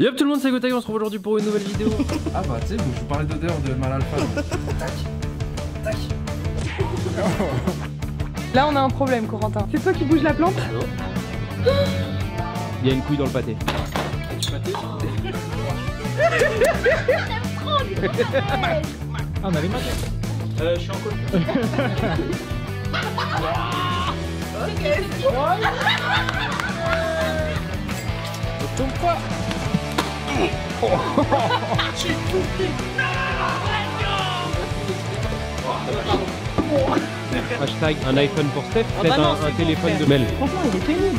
Yop tout le monde, c'est Gotaga, on se retrouve aujourd'hui pour une nouvelle vidéo. Ah bah tu sais, je vous parlais d'odeur de mal alpha. Tac, tac. Là on a un problème, Corentin. C'est toi qui bouge la plante? Il y a une couille dans le pâté. Ah on a les maths. Je suis en col. Tombe pas. Hashtag un iPhone pour Steph, peut-être un téléphone de Mel. Franchement il est pénible.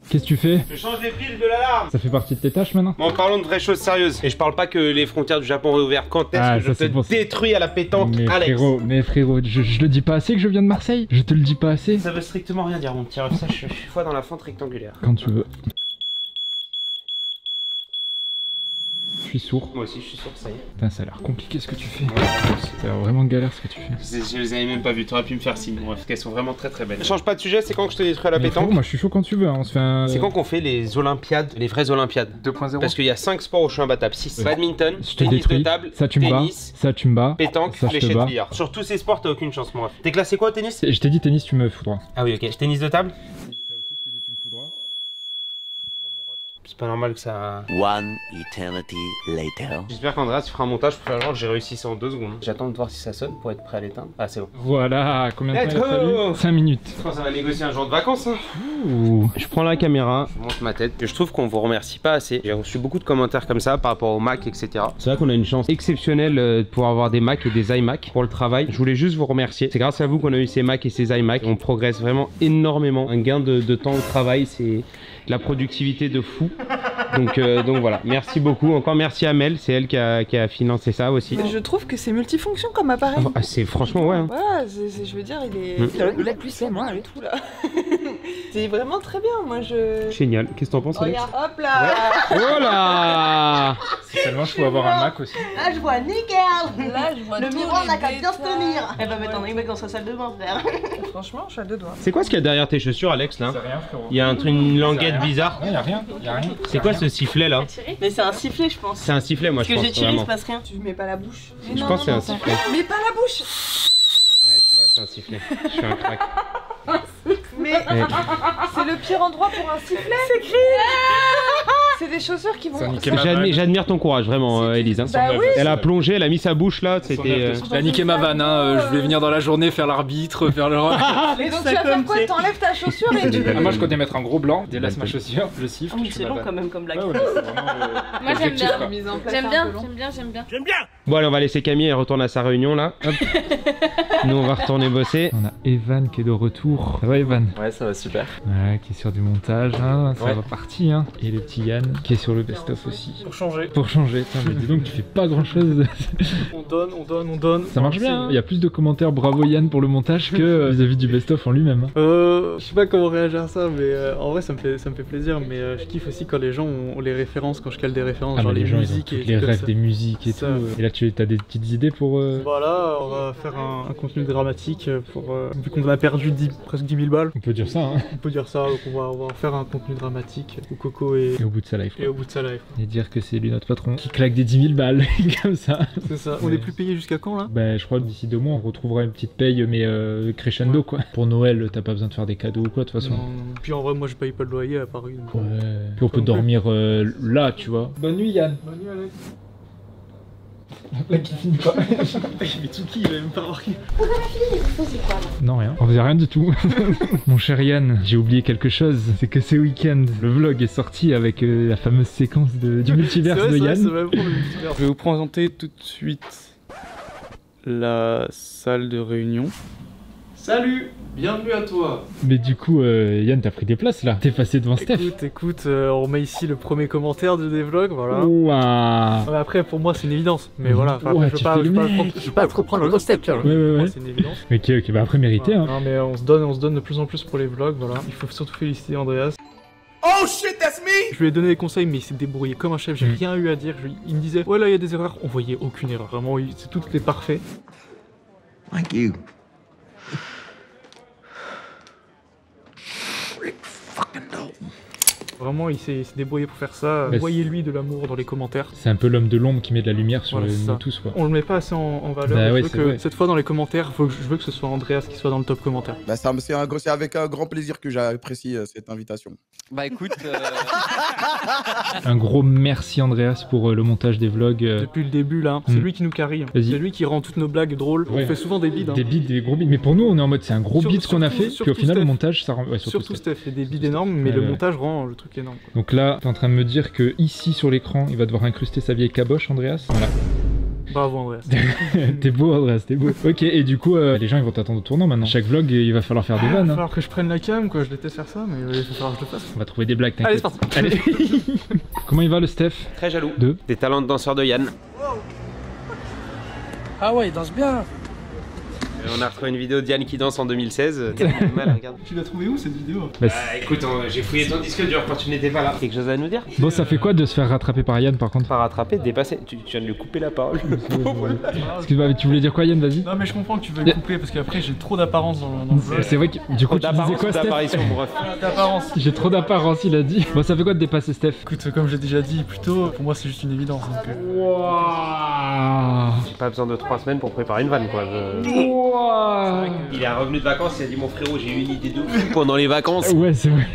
Qu'est-ce que tu fais? Je change les piles de l'alarme. Ça fait partie de tes tâches maintenant? Bon, parlons de vraies choses sérieuses. Et je parle pas que les frontières du Japon réouvertes. Quand est-ce que je te détruis à la pétanque, Alex? Mais frérot, je le dis pas assez que je viens de Marseille? Je te le dis pas assez? Ça veut strictement rien dire, mon petit ref. Ça, je suis fois dans la fente rectangulaire. Quand tu veux. Je suis sourd. Moi aussi, je suis sûr que ça y est. Putain, ça a l'air compliqué ce que tu fais. Ça a l'air vraiment galère ce que tu fais. Je les avais même pas vues. T'aurais pu me faire signe. Bref, qu'elles sont vraiment très belles. Change pas de sujet, c'est quand que je te détruis à la Mais pétanque? frérot, moi je suis chaud quand tu veux, hein. On se fait un... C'est quand qu'on fait les Olympiades, les vraies Olympiades? 2.0. Parce qu'il y a 5 sports où je suis imbattable. 6. Ouais. Badminton, Je te tennis de détruis, table, ça tu me bats, tennis, ça tu me bats, pétanque, ça je te fléchette, bats. billard. Sur tous ces sports, t'as aucune chance, mon ref. T'es classé quoi au tennis? Je t'ai dit tennis, tu me foudras. Ah oui, ok. Tennis de table? Ça aussi, je t'ai dit tu me foudras. C'est pas normal que ça... One eternity later. J'espère qu'Andreas tu feras un montage pour faire genre j'ai réussi ça en 2 secondes. J'attends de voir si ça sonne pour être prêt à l'éteindre. Ah c'est bon. Voilà, combien de Let's temps il a fallu? go 5 minutes. Je pense que ça va négocier un jour de vacances. Hein. Ouh. Je prends la caméra, je monte ma tête. Et je trouve qu'on vous remercie pas assez. J'ai reçu beaucoup de commentaires comme ça par rapport au Mac, etc. C'est vrai qu'on a une chance exceptionnelle de pouvoir avoir des Mac et des iMac pour le travail. Je voulais juste vous remercier. C'est grâce à vous qu'on a eu ces Mac et ces iMac. On progresse vraiment énormément. Un gain de temps au travail, c'est la productivité de fou. Donc voilà, merci beaucoup. Encore merci à Mel, c'est elle qui a financé ça aussi. Je trouve que c'est multifonction comme appareil. Ah, c'est franchement ouais. Hein. Voilà, je veux dire, il est... La plus les mains et tout là. C'est vraiment très bien, moi je... Génial, qu'est-ce que t'en penses, Alex? Regarde, hop là. Oh là! Si seulement je pouvais avoir un Mac aussi. Là je vois nickel. Là je vois Le tous miroir les n'a qu'à bien se détails. tenir. Elle va mettre un iMac dans sa salle de bain, frère. Franchement, je suis à 2 doigts. C'est quoi ce qu'il y a derrière tes chaussures, Alex, là? C'est rien frérot. Il y a une languette bizarre. Non, y'a rien, y'a rien. C'est quoi ce sifflet là? Mais c'est un sifflet, je pense. C'est un sifflet, moi Parce je que pense j'ai tiré, il se vraiment. passe rien. Tu mets pas la bouche. Je pense que c'est un sifflet. Mais pas la bouche. Ouais, tu vois, c'est un sifflet. Je suis un crack. Mais Ouais. c'est le pire endroit pour un sifflet. C'est gris. C'est des chaussures qui vont... Ça a niqué ma vanne. J'admire ton courage, vraiment, Elise. Hein. Bah oui. Elle a plongé, elle a mis sa bouche là, c'était. J'ai niqué ma vanne, hein. Je voulais venir dans la journée faire l'arbitre, faire le... Mais donc tu vas faire quoi? T'enlèves ta chaussure et tu... Ah, moi je connais mettre un gros blanc, délaisse ma chaussure, je siffle. je fais C'est ma long vanne. quand même comme blague. Ouais, ouais, c'est vraiment Moi j'aime l'objectif, bien. quoi. Mise en place J'aime un bien, peu long. j'aime bien. Bon, allez, on va laisser Camille, elle retourne à sa réunion là. Hop. Nous, on va retourner bosser. On a Evan qui est de retour. Ça va Evan? Ouais, ça va super. Ouais, qui est sur du montage, hein. Ça Ouais. va parti, hein. Et le petit Yann qui est sur le best-of aussi. Pour changer. Pour changer, tiens, mais dis donc, tu fais pas grand-chose. On donne. Ça marche bien, hein. Il y a plus de commentaires bravo Yann pour le montage que vis-à-vis du best-of en lui-même. Hein. Je sais pas comment réagir à ça, mais en vrai ça me fait plaisir, mais je kiffe aussi quand les gens ont les références, quand je cale des références, Ah, genre mais les gens, ils ont musiques toutes et les tout comme rêves ça. des musiques et Ça. tout. Et là, tu as des petites idées pour... Voilà, on va faire un contenu dramatique pour vu qu'on a perdu presque 10 000 balles, On peut dire ça, hein. on peut dire ça, donc on va faire un contenu dramatique où Coco Et au bout de sa life. et au bout de sa life. Et dire que c'est lui notre patron qui claque des 10 000 balles, comme ça. C'est ça. On Ouais. est plus payé jusqu'à quand là? Bah, je crois que d'ici 2 mois, on retrouvera une petite paye, mais crescendo, quoi. Pour Noël, t'as pas besoin de faire des cadeaux ou quoi, de toute façon. Non. Puis en vrai moi je paye pas de loyer à Paris. Donc... Ouais. Puis on peut dormir là, tu vois. Bonne nuit, Yann. Bonne nuit Alex. Là qui finit pas. Mais Tsuki il va même pas remarquer. Non, rien. On faisait rien du tout. Mon cher Yann, j'ai oublié quelque chose. C'est que ce week-end, le vlog est sorti avec la fameuse séquence du multiverse de Yann. Je vais vous présenter tout de suite la salle de réunion. Salut, bienvenue à toi. Mais du coup, Yann, t'as pris des places là. T'es passé devant Steph. Écoute, on met ici le premier commentaire des vlogs, voilà. Ouah. Ouais, après, pour moi, c'est une évidence. Mais voilà, enfin, Ouais, après, tu fais le mec. je veux pas trop prendre le step, tu vois. Ouais, ouais, Pour moi, ouais. c'est une évidence. Ok, bah après mérité, hein. Non, mais on se donne de plus en plus pour les vlogs, voilà. Il faut surtout féliciter Andreas. Oh shit, that's me. Je lui ai donné des conseils, mais il s'est débrouillé comme un chef. J'ai rien eu à dire. Il me disait, ouais, là, il y a des erreurs. On voyait aucune erreur. Vraiment, tout était parfait. Thank you. Fucking Vraiment, il s'est débrouillé pour faire ça. Bah, Envoyez-lui de l'amour dans les commentaires. C'est un peu l'homme de l'ombre qui met de la lumière sur Voilà, c'est nous ça. tous quoi. On le met pas assez en valeur. Bah Je ouais, veux c'est que vrai. cette fois dans les commentaires, je veux que ce soit Andreas qui soit dans le top commentaire. Bah, c'est avec un grand plaisir que j'apprécie cette invitation. Bah écoute, Un gros merci Andreas pour le montage des vlogs. Depuis le début là, c'est lui qui nous carry. Hein. Vas-y. C'est lui qui rend toutes nos blagues drôles. Ouais. On fait souvent des bides. Hein. Des bides, des gros bides. Mais pour nous, on est en mode c'est un gros bide ce qu'on a fait. Puis au surtout final, le Steph. montage, ça rend. Ouais, Surtout Steph, fait des bides énormes, mais Ouais, le ouais. montage rend le truc énorme. Quoi. Donc là, t'es en train de me dire que ici sur l'écran, il va devoir incruster sa vieille caboche, Andreas. Voilà. Bravo Andreas. T'es beau, Andreas, t'es beau. Ok, et du coup, les gens ils vont t'attendre au tournant maintenant. Chaque vlog, il va falloir faire des Il va vannes. Hein. falloir que je prenne la cam, quoi. Je déteste faire ça, mais il va falloir que je le fasse. On va trouver des blagues, Allez, t'inquiète. c'est parti. Allez. Comment il va le Steph? Très jaloux. Deux. Des talents de danseur de Yann. ah ouais, il danse bien. On a retrouvé une vidéo de Yann qui danse en 2016. Mal, regarde. Tu l'as trouvé où cette vidéo? Bah, Écoute, j'ai fouillé ton disque dur quand tu n'étais pas là. Quelque chose à nous dire? bon, ça fait quoi de se faire rattraper par Yann par contre? Pas rattraper, dépasser. Tu viens de lui couper la parole. Excuse-moi, mais tu voulais dire quoi Yann? Vas-y. Non, mais je comprends que tu veux le couper parce qu'après j'ai trop d'apparence dans le vlog. C'est vrai que du coup, tu disais quoi Steph? D'apparition, mon ref. D'apparence. J'ai trop d'apparence, il a dit. Bon, ça fait quoi de dépasser Steph? Écoute, comme j'ai déjà dit plus tôt, pour moi c'est juste une évidence. Donc, Wouah. J'ai pas besoin de 3 semaines pour préparer une vanne, quoi. Wouah. Il est revenu de vacances, il a dit mon frérot, j'ai eu une idée de ouf pendant les vacances. Ouais, c'est vrai.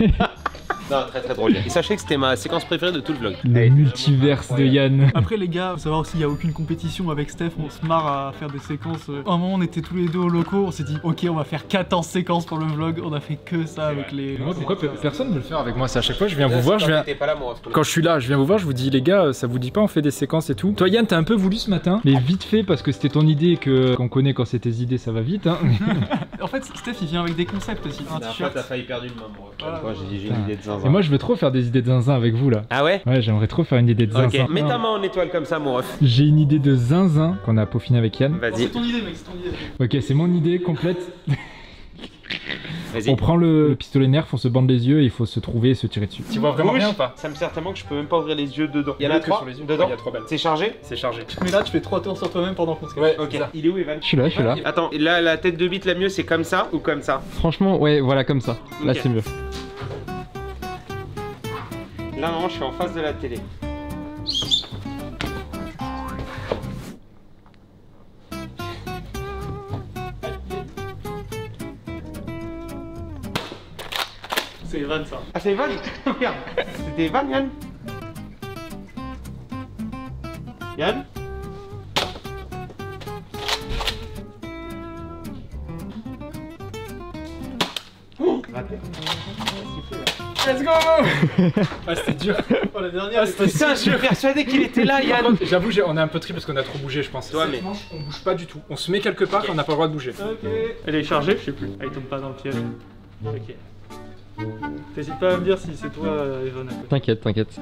Non, très très drôle. Et sachez que c'était ma séquence préférée de tout le vlog. Le multiverse de Yann. Après les gars, faut savoir aussi il y a aucune compétition avec Steph, on se marre à faire des séquences. À un moment on était tous les deux au locaux, on s'est dit ok on va faire 14 séquences pour le vlog, on a fait que ça avec les... Moi, pourquoi personne ne veut le faire avec moi? C'est à chaque fois, je viens vous voir, je viens... T'es pas là, mon ref. Quand je suis là, je viens vous voir, je vous dis les gars, ça vous dit pas on fait des séquences et tout. Toi Yann, t'as un peu voulu ce matin, mais vite fait parce que c'était ton idée qu'on connaît quand c'est tes idées, ça va vite. Hein. En fait Steph il vient avec des concepts aussi, un t-shirt. T'as failli perdre une main, mon ref. Voilà. Moi, j'ai une idée de zinzin. Et moi, je veux trop faire des idées de zinzin avec vous là. Ah ouais? Ouais, j'aimerais trop faire une idée de zinzin. Ok, mets ta main en étoile comme ça, mon ref. J'ai une idée de zinzin qu'on a peaufiné avec Yann. Vas-y. C'est ton idée mec, c'est ton idée. Ok, c'est mon idée complète. Vas-y. On prend le pistolet nerf, on se bande les yeux et il faut se trouver et se tirer dessus. Tu vois vraiment Rouge. rien ou pas? Ça me sert tellement que je peux même pas ouvrir les yeux dedans. Il y en a Que 3 sur les yeux. dedans. Il y a 3 balles. C'est chargé? C'est chargé. Mais là tu fais 3 tours sur toi-même pendant qu'on se cache. Ouais, Ok. Il est où, Evan? Je suis là, je suis là. Attends, là, la tête de bite la mieux, c'est comme ça ou comme ça? Franchement, ouais, voilà, comme ça. Là, Ok. c'est mieux. Là, non, je suis en face de la télé. C'est Evan ça. Ah, c'est Evan? Merde. C'était Evan, Yann? Yann? Oh, raté. Let's go. Ah c'était dur. Oh la dernière c'était Putain, je suis persuadé qu'il était là, Yann. J'avoue, on a un peu tri parce qu'on a trop bougé, je pense. Toi, mais- on bouge pas du tout. On se met quelque part et on n'a pas le droit de bouger. Ok. Elle est chargée, je sais plus. Ah, il tombe pas dans le piège. Ok. T'hésites pas à me dire si c'est toi, Evan. à côté. T'inquiète, t'inquiète.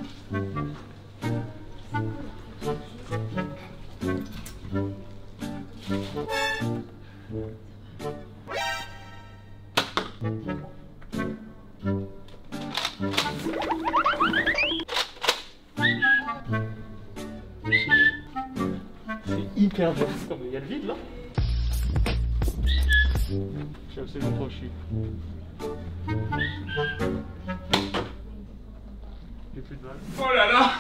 C'est hyper dur. Putain, mais il y a le vide là. Je sais absolument pas où je suis. J'ai plus de balles. Oh là là.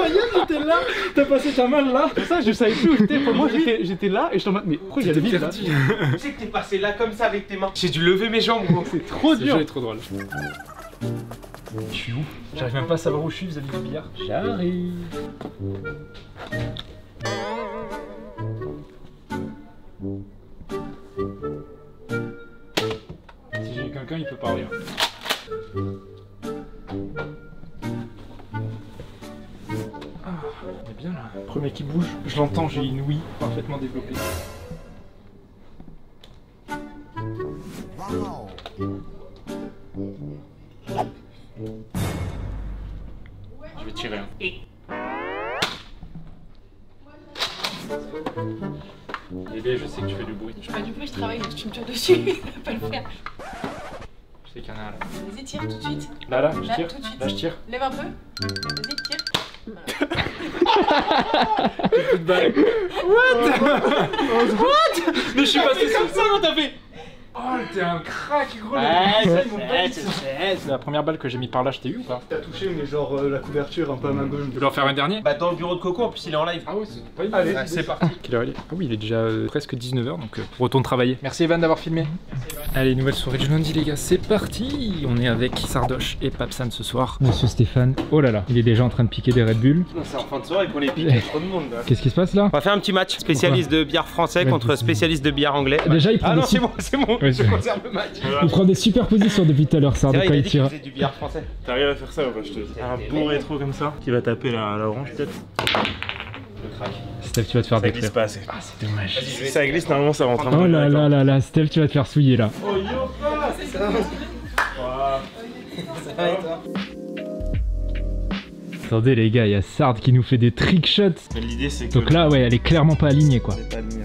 Yann, t'étais là. T'as passé ta main là. Ça, je savais plus où j'étais. Pour moi, j'étais là et je t'en mets. Mais pourquoi il y a le vide là? Tu sais que t'es passé là comme ça avec tes mains. J'ai dû lever mes jambes, gros. C'est trop Ce dur. jeu est trop drôle. Je suis où? J'arrive même pas à savoir où je suis vis-à-vis du billard. J'arrive. Si j'ai quelqu'un, il peut parler. Ah, on est bien là. Premier qui bouge. Je l'entends, j'ai une ouïe parfaitement développée. Je vais tirer. Bébé, je sais que tu fais du bruit. Bah du coup je travaille, donc tu me tires dessus, ça va pas le faire. Je sais qu'il y en a un là. Vas-y tire tout de suite. Là, je Là, tire. tout de suite. Là, je tire. Lève un peu. Vas-y tire. J'ai plus de balles. What? Mais je suis passé sur ça, t'as fait. Oh t'es un crack, gros. C'est la première balle que j'ai mis par là, je t'ai eu ou pas? T'as touché, mais genre la couverture un peu à ma gauche. Tu veux en faire un dernier? Bah dans le bureau de Coco, en plus il est en live. Ah oui, c'est pas une Allez, c'est parti. Quelle heure il est? Ah oui, il est déjà presque 19h, donc retourne travailler. Merci Evan d'avoir filmé. Allez, nouvelle soirée du lundi les gars, c'est parti. On est avec Sardoche et Papsan ce soir. Monsieur Stéphane, oh là là, il est déjà en train de piquer des Red Bull. C'est en fin de soirée qu'on les pique, il y a trop de monde là. Qu'est-ce qui se passe là? On va faire un petit match, spécialiste de billard français contre spécialiste de billard anglais. Déjà il prend Ah des non, c'est bon, Ouais, je conserve le match. Il prend des super positions depuis tout à l'heure, Sardoche, quand il tire. Du billard français. T'arrives à faire ça ou pas? Je te dis. Un beau rétro comme ça qui va taper la orange peut-être. Le crack. Steph, tu vas te faire détruire. Ça glisse pas assez. Ah, c'est dommage. Si ça glisse, normalement ça rentre un peu. Oh là là là là, Steph, tu vas te faire souiller là. Oh yo, ça va. Ça va et toi? Attendez les gars, il y a Sard qui nous fait des trick shots. Mais l'idée c'est que. Donc là, ouais, elle est clairement pas alignée quoi. Elle est pas alignée,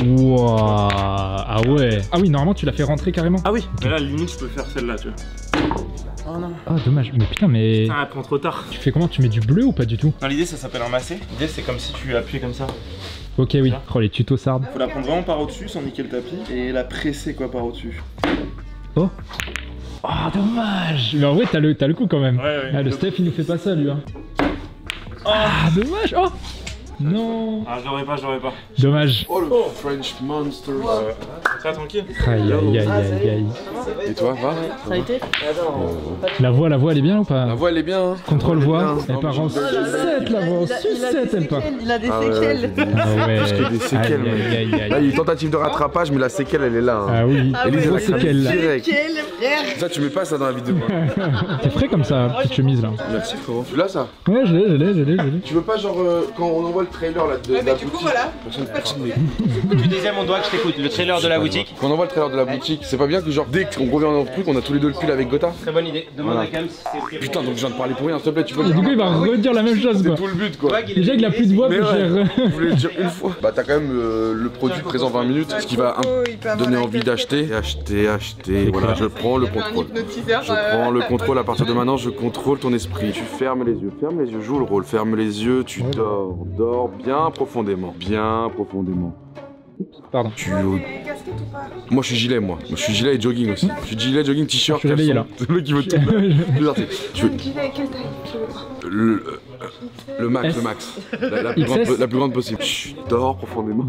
Wouah. Ah ouais. Ah oui, normalement tu l'as fait rentrer carrément. Ah oui. Mais là, limite, je peux faire celle-là, tu vois. Oh non. Ah dommage, mais putain, mais. Putain, elle prend trop tard. Tu fais comment? Tu mets du bleu ou pas du tout? Non, l'idée ça s'appelle un massé. L'idée c'est comme si tu appuyais comme ça. Ok, oui. Oh, les tutos Sard. Faut la prendre vraiment par au-dessus sans niquer le tapis et la presser quoi par au-dessus. Oh. Oh, dommage. Mais en vrai, t'as le coup quand même. Ouais. Ah, le Steph, il nous fait pas ça lui. Hein. Ah, dommage. Oh. Non. Ah, je l'aurais pas. Dommage. Oh le French Monster. Ça tranquille. Aïe aïe aïe aïe aïe. Et toi, va? Ça a été? La voix elle est bien ou pas? La voix elle est bien. Hein. Contrôle voix. Elle Non, part en sucette la voix. En sucette elle part. Il a des séquelles. Ah ouais. Parce qu'il y a des séquelles. Aïe, aïe, aïe, aïe. Là il y a eu une tentative de rattrapage, mais la séquelle elle est là. Hein. Ah oui. Ah Et les ouais, grosses séquelles là. Direct. Séquelles, frère. Ça tu mets pas ça dans la vidéo. T'es frais comme ça, petite chemise là. Merci frérot. Tu l'as ça? Ouais, je l'ai. Tu veux pas genre quand on envoie le trailer là de la boutique. Voilà. Du deuxième on doit que je t'écoute, le trailer de la boutique. Quand on envoie le trailer de la boutique, c'est pas bien que genre dès qu'on revient dans le truc, on a tous les deux le pull avec Gotha? Très bonne idée, demande à Cam si c'est pris. Putain, donc je viens de parler pour rien, s'il te plaît, tu peux Et du coup il va redire la même chose quoi. C'est tout le but quoi. Déjà qu'il a plus de voix, Mais plus ouais, cher. je voulais le dire une fois. Bah t'as quand même le produit présent 20 minutes, ce qui va donner envie d'acheter. Acheter. Voilà, je prends le contrôle. Je prends le contrôle à partir de maintenant, je contrôle ton esprit. Tu fermes les yeux, joue le rôle. Ferme les yeux, tu dors bien profondément. Pardon. Moi je suis gilet moi. Je suis gilet et jogging aussi. Je suis gilet, jogging, t-shirt, Je suis réveillé, là. C'est le mec qui veut tout. Le max. La plus grande possible. Chut, dors profondément.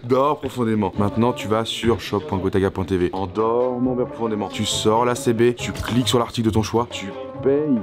Dors profondément. Maintenant tu vas sur shop.gotaga.tv. En dormant bien profondément. Tu sors la CB, tu cliques sur l'article de ton choix, tu payes.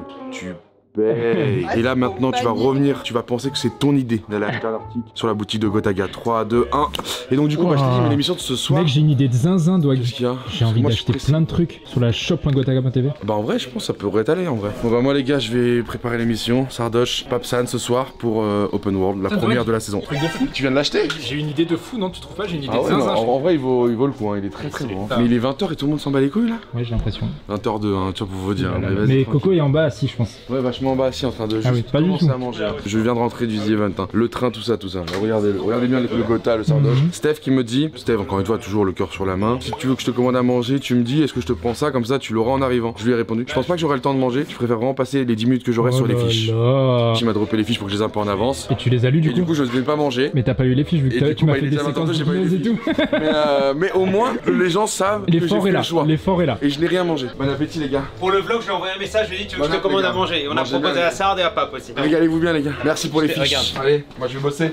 Et là maintenant tu vas revenir, tu vas penser que c'est ton idée d'aller acheter un article sur la boutique de Gotaga. 3, 2, 1. Et donc du coup bah, je te dis mais l'émission de ce soir. Mec, j'ai une idée de zinzin, Dwag. Qu'est-ce qu'il y a? J'ai envie Moi, d'acheter plein de trucs sur la shop.gotaga.tv. Bah en vrai je pense que ça pourrait aller en vrai. Bon bah moi les gars je vais préparer l'émission. Sardoche, Papsan ce soir pour Open World, la première de la saison. Truc de fou. Tu viens de l'acheter? J'ai une idée de fou, non? Tu trouves pas? J'ai une idée Ah de ouais, non, zinzin. en vrai il vaut le coup, hein. Il est très bon. Mais il est 20h et tout le monde s'en bat les couilles là? Ouais, j'ai l'impression. 20h02, hein, tu vois pour vous dire. Mais vas-y, Coco est en bas assis, je pense. Ouais, vachement en bas assis en train de Ah oui, pas du commencer tout. à manger. Je viens de rentrer du The Event, hein. Le train, tout ça. Regardez bien le Gotha, le Sardoche. Steph qui me dit, Steph, encore une fois, toujours le cœur sur la main. Si tu veux que je te commande à manger, tu me dis, est-ce que je te prends ça comme ça, tu l'auras en arrivant. Je lui ai répondu, je pense pas que j'aurai le temps de manger, je préfère vraiment passer les 10 minutes que j'aurai sur les fiches. Qui m'a droppé les fiches pour que je les ai un peu en avance. Et tu les as lues du coup? Et du coup, je ne vais pas manger. Mais t'as pas eu les fiches vu que tu m'as fait des séquences vidéos et tout. Mais au moins, les gens savent que j'ai fait le choix. L'effort est là. Et je n'ai rien mangé. Bon appétit les gars. Pour le vlog, je lui ai envoyé un message, je lui ai dit tu veux que je te commande à manger. Et on a proposé à Sard et à Pape aussi. Régalez-vous bien les gars. Merci pour les fiches. Allez, moi je vais bosser.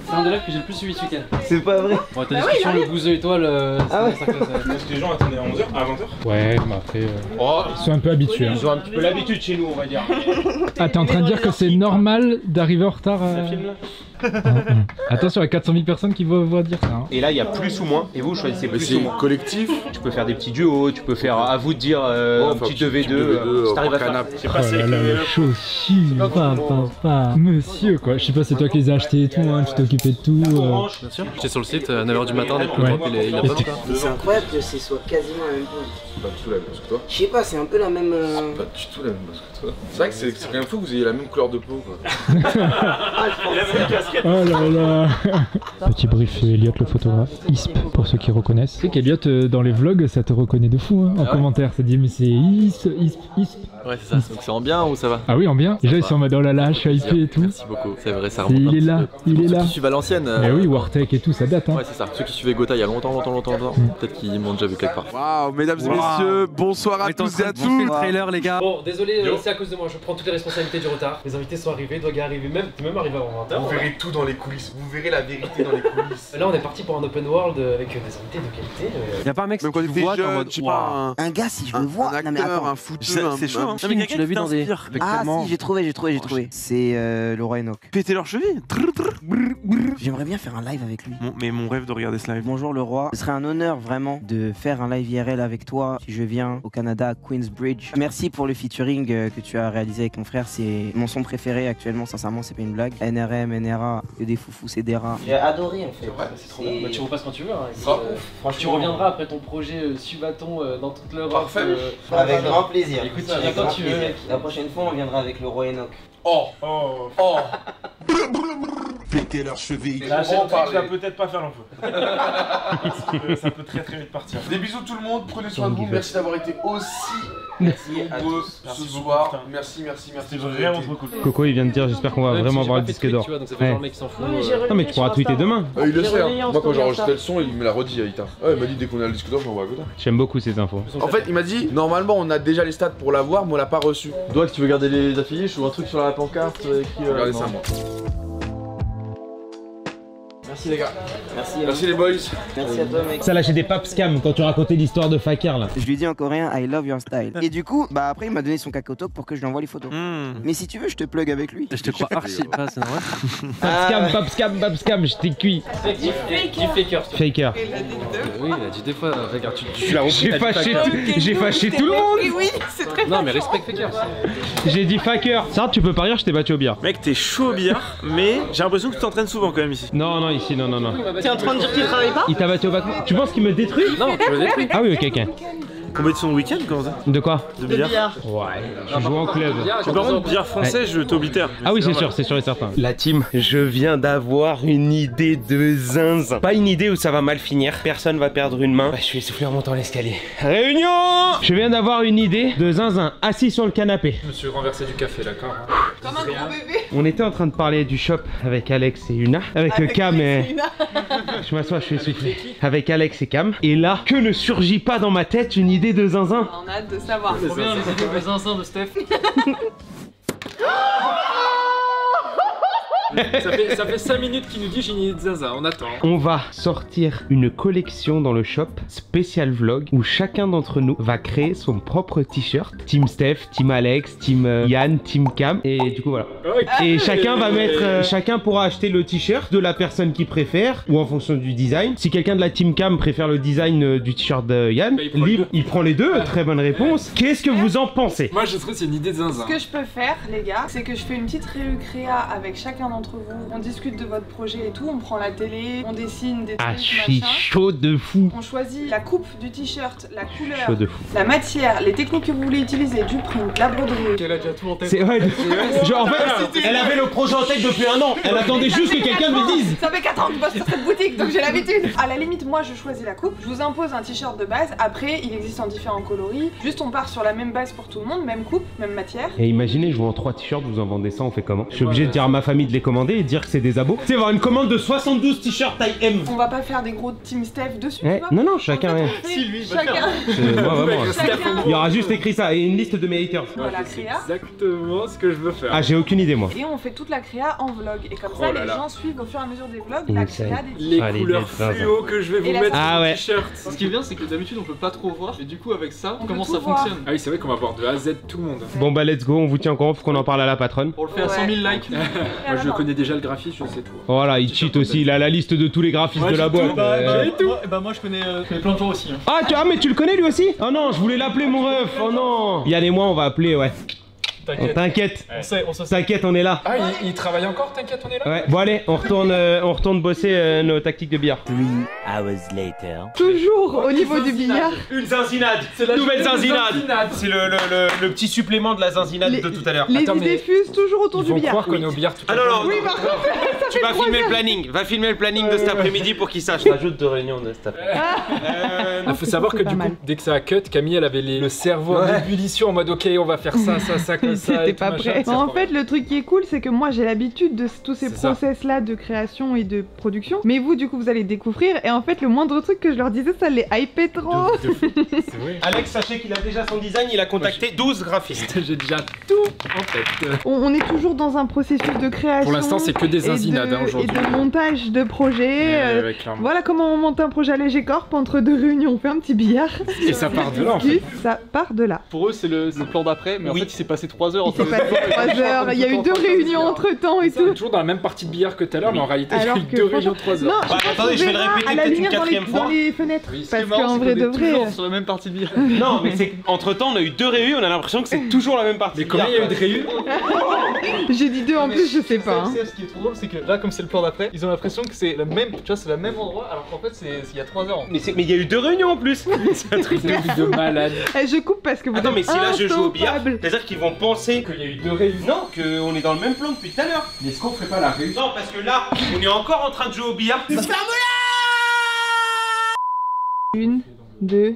C'est un des lives que j'ai le plus suivi ce week-end. C'est pas vrai. Bon, ta discussion, le bouseux et toi, le. Ah ouais. Parce que les gens attendaient à 11h, à 20h. Ouais, mais après. Ils sont un peu habitués. Ils ont un petit peu l'habitude chez nous, on va dire. Ah, t'es en train de dire que c'est normal d'arriver en retard à... Attention, il y a 400 000 personnes qui vont dire ça. Hein. Et là, il y a plus ou moins. Et vous choisissez plus ou moins. Collectif. Tu peux faire des petits duos, tu peux faire à vous de dire un petit 2v2. Si t'arrives à faire. Je sais pas si. Oh là là, chaussure, papa. Monsieur quoi, je sais pas, c'est toi qui les as achetés et tout, hein, tu t'es occupé de tout. Bien sûr, j'étais sur le site à 9h du matin, les plus Ouais. propres, il a pas quoi. C'est incroyable que ce soit quasiment la même chose. Pas du tout la même chose que toi. Je sais pas, c'est un peu la même. Pas du tout la même chose que toi. C'est vrai que c'est quand même fou que vous ayez la même couleur de peau quoi. Ah, je pense. Oh là là. Petit brief sur Elliot le photographe. ISP pour ceux qui reconnaissent. Tu sais qu'Elliot dans les vlogs ça te reconnaît de fou hein, en commentaire. Ça dit mais c'est ISP. Ouais c'est ça, donc c'est en bien ou ça va? Ah oui en bien. Déjà ils sont en mode oh là là je suis hypé et tout. Merci beaucoup, c'est vrai ça remonte. Il est là, il est là. Ceux qui suivent à l'ancienne. Mais oui Wartech et tout ça date hein. Ouais c'est ça, ceux qui suivaient Gotha il y a longtemps. Peut-être qu'ils m'ont déjà vu quelque part. Waouh, mesdames et messieurs, bonsoir à tous et à tous. le trailer les gars. Bon, désolé, c'est à cause de moi, je prends toutes les responsabilités du retard. Les invités sont arrivés, Doig est arrivé, t'es même arrivé avant 20h. Vous verrez tout dans les coulisses, vous verrez la vérité dans les coulisses. Là, on est parti pour un open world avec des invités de qualité. Y'a pas un mec même quand t'étais jeune, je sais pas, un gars si je le vois. un acteur, un footeux, c'est chaud hein. Tu l'as vu dans des... Ah si, j'ai trouvé. C'est le roi Enoch. Péter leurs chevilles. J'aimerais bien faire un live avec lui. Mais mon rêve de regarder ce live. Bonjour le roi. Ce serait un honneur vraiment de faire un live IRL avec toi si je viens au Canada à Queensbridge. Merci pour le featuring que tu as réalisé avec mon frère. C'est mon son préféré actuellement, sincèrement, c'est pas une blague. NRM, NRA, que des foufous, c'est des rats. J'ai adoré en fait. C'est trop bien. Bah, tu repasses quand tu veux. Hein. Tu reviendras après ton projet Subaton dans toute l'Europe. Parfait. Avec grand plaisir. Écoute, tu viens quand tu veux. La prochaine fois, on viendra avec le roi Enoch. Péter leurs chevilles. Là, je vais peut-être pas faire long feu. Ça peut très vite partir. Des bisous tout le monde, prenez soin de vous, merci d'avoir été aussi nombreux ce soir. Merci. C'était vraiment trop cool. Coco il vient de dire j'espère qu'on va vraiment avoir le disque d'or. Non mais tu pourras tweeter demain. Il le sait, hein. Moi quand j'ai enregistré le son, il me l'a redit Aïta. Ouais, il m'a dit dès qu'on a le disque d'or, je l'envoie à Gotha. J'aime beaucoup ces infos. En fait, il m'a dit normalement on a déjà les stats pour l'avoir, mais on l'a pas reçu. Doig, tu veux garder les affiches ou un truc sur la pancarte écrit Regardez ça moi. Merci les gars. Merci les boys. Merci à toi mec. Ça lâchait des paps cam quand tu racontais l'histoire de Fakir là. Je lui ai dit en coréen I love your style. Et du coup, bah après il m'a donné son Kakao pour que je lui envoie les photos. Mais si tu veux, je te plug avec lui. Je te crois archi pas, c'est vrai. Paps cam, je t'ai cuit. Faker. Oui, il a dit des fois Faker. J'ai fâché tout le monde. Oui, c'est très Non mais respecte Faker. J'ai dit Faker. Ça tu peux pas rire, je t'ai battu au billard. Mec, t'es chaud au billard, mais j'ai l'impression que tu t'entraînes souvent quand même ici. Non, ici, non. T'es en train de dire qu'il travaille pas? Il t'a battu au bac. Tu penses qu'il me détruit? Non, tu me détruis. Ah oui, ok. Compétition de week-end, comment ça? De quoi? De billard. Ouais, je joue en club. Par contre, billard français, je t'oblitère. Ah oui, c'est sûr et certain. La team, je viens d'avoir une idée de zinzin. Pas une idée où ça va mal finir. Personne va perdre une main. Je suis essoufflé en montant l'escalier. Réunion! Je viens d'avoir une idée de zinzin assis sur le canapé. Je me suis renversé du café, d'accord. Comme un gros bébé. On était en traen de parler du shop avec Alex et Una. Avec Cam et... Je m'assois, je suis essoufflé. Avec Alex et Cam. Et là, que ne surgit pas dans ma tête une idée de zinzin. On a hâte de savoir. Trop bien les idées de zinzin de Steph. Ça fait 5 minutes qu'il nous dit j'ai une idée de zinzin, on attend. On va sortir une collection dans le shop spécial vlog où chacun d'entre nous va créer son propre t-shirt. Team Steph, Team Alex, Team Yann, Team Cam. Et du coup voilà. Et chacun va mettre... chacun pourra acheter le t-shirt de la personne qui préfère ou en fonction du design. Si quelqu'un de la Team Cam préfère le design du t-shirt de Yann, il prend les deux. Très bonne réponse. Qu'est-ce que vous en pensez? Moi je trouve que c'est une idée de zinzin. Ce que je peux faire les gars, c'est que je fais une petite réu-créa avec chacun d'entre vous. On discute de votre projet et tout, on prend la télé, on dessine des trucs, je suis chaud de fou. On choisit la coupe du t-shirt, la couleur, Chaud de fou. la matière, les techniques que vous voulez utiliser, du print, la broderie. Elle a déjà tout en tête. C'est vrai. Genre en fait, elle avait le projet en tête depuis un an. Elle attendait juste que quelqu'un lui dise. Ça fait 4 ans que je bosse sur cette boutique, donc j'ai l'habitude. À la limite, moi je choisis la coupe, je vous impose un t-shirt de base. Après, il existe en différents coloris. Juste on part sur la même base pour tout le monde, même coupe, même matière. Et imaginez, je vous en 3 t-shirts, vous en vendez ça, on fait comment? Je suis obligé de dire à ma famille de les commander et de dire que c'est des abos. Tu sais, avoir une commande de 72 t-shirts taille M. On va pas faire des gros Team Steph dessus, tu vois. Non, chacun. Si lui, chacun. Moi vraiment. Il y aura juste écrit ça et une liste de mes haters. Voilà, créa. Exactement ce que je veux faire. Ah, j'ai aucune idée moi. Et on fait toute la créa en vlog. Et comme ça, les gens suivent au fur et à mesure des vlogs la créa des les couleurs fluo que je vais vous mettre sur le t-shirt. Ce qui est bien, c'est que d'habitude on peut pas trop voir. Et du coup, avec ça, On comment peut ça tout voir. fonctionne? Ah oui, c'est vrai qu'on va voir de A à Z tout le monde. Bon bah let's go, on vous tient au courant, faut qu'on en parle à la patronne. On le fait à 100 000 likes. Moi je connais déjà le graphiste, je sais tout. Voilà, il cheat aussi, il a la liste de tous les graphistes de la boîte. Moi je connais plein de gens aussi. Ah mais tu le connais lui aussi? Oh non, je voulais l'appeler mon ref, oh non. Yann et moi on va appeler, ouais. T'inquiète. T'inquiète, on est là. Ah, il travaille encore, t'inquiète, on est là. Ouais, bon allez, on retourne bosser nos tactiques de billard. 3 hours later. Toujours au niveau du billard. Une zinzinade. C'est la nouvelle zinzinade. C'est le petit supplément de la zinzinade de tout à l'heure. Les idées fusent toujours autour du billard. Croire qu'on est au billard tout à l'heure. Ah non, oui, par contre, tu vas filmer le planning. Va filmer le planning de cet après-midi pour qu'il sache. Rajoute 2 réunions de cet après-midi. Il faut savoir que du coup, dès que ça a cut, Camille elle avait le cerveau en ébullition en mode ok, on va faire ça comme ça. C'était pas prêt. En fait, le truc qui est cool, c'est que moi j'ai l'habitude de tous ces process là de création et de production. Mais vous, du coup, vous allez découvrir. Et en fait, le moindre truc que je leur disais, ça les hypait trop. C'est vrai. Alex, sachez qu'il a déjà son design, il a contacté 12 graphistes. J'ai déjà tout en fait. On est toujours dans un processus de création. Pour l'instant, c'est que des zinzinades aujourd'hui. Et de montage de projet. Voilà comment on monte un projet à Léger Corp entre 2 réunions. On fait un petit billard. Et ça part de là en fait. Ça part de là. Pour eux, c'est le plan d'après, mais en fait, il s'est passé 3 heures. Il s'est passé 3 heures. Il y a eu 2 réunions entre temps et tout. On est toujours dans la même partie de billard que tout à l'heure, mais en réalité, il y a eu 2 réunions de 3 heures. Non, attendez, je vais le répéter peut-être une 4e fois. Dans les fenêtres. Parce qu'en vrai de vrai. Sur la même partie de billard. Non, mais c'est entre temps, on a eu 2 réunions, on a l'impression que c'est toujours la même partie. Mais combien il y a eu de réunions? J'ai dit 2 en plus, je sais pas. Ce qui est trop drôle, c'est que là, comme c'est le plan d'après, ils ont l'impression que c'est le même, tu vois, c'est le même endroit, alors qu'en fait, c'est il y a 3 heures. Mais il y a eu 2 réunions en plus. C'est un truc de malade. Je coupe parce que vous attends, mais si là je joue au billard, instoppable. c'est-à-dire qu'ils vont penser qu'il y a eu 2 réunions. Non, qu'on est dans le même plan depuis tout à l'heure. Mais est-ce qu'on ferait pas la réunion? Non, parce que là, on est encore en train de jouer au billard. 1, 2,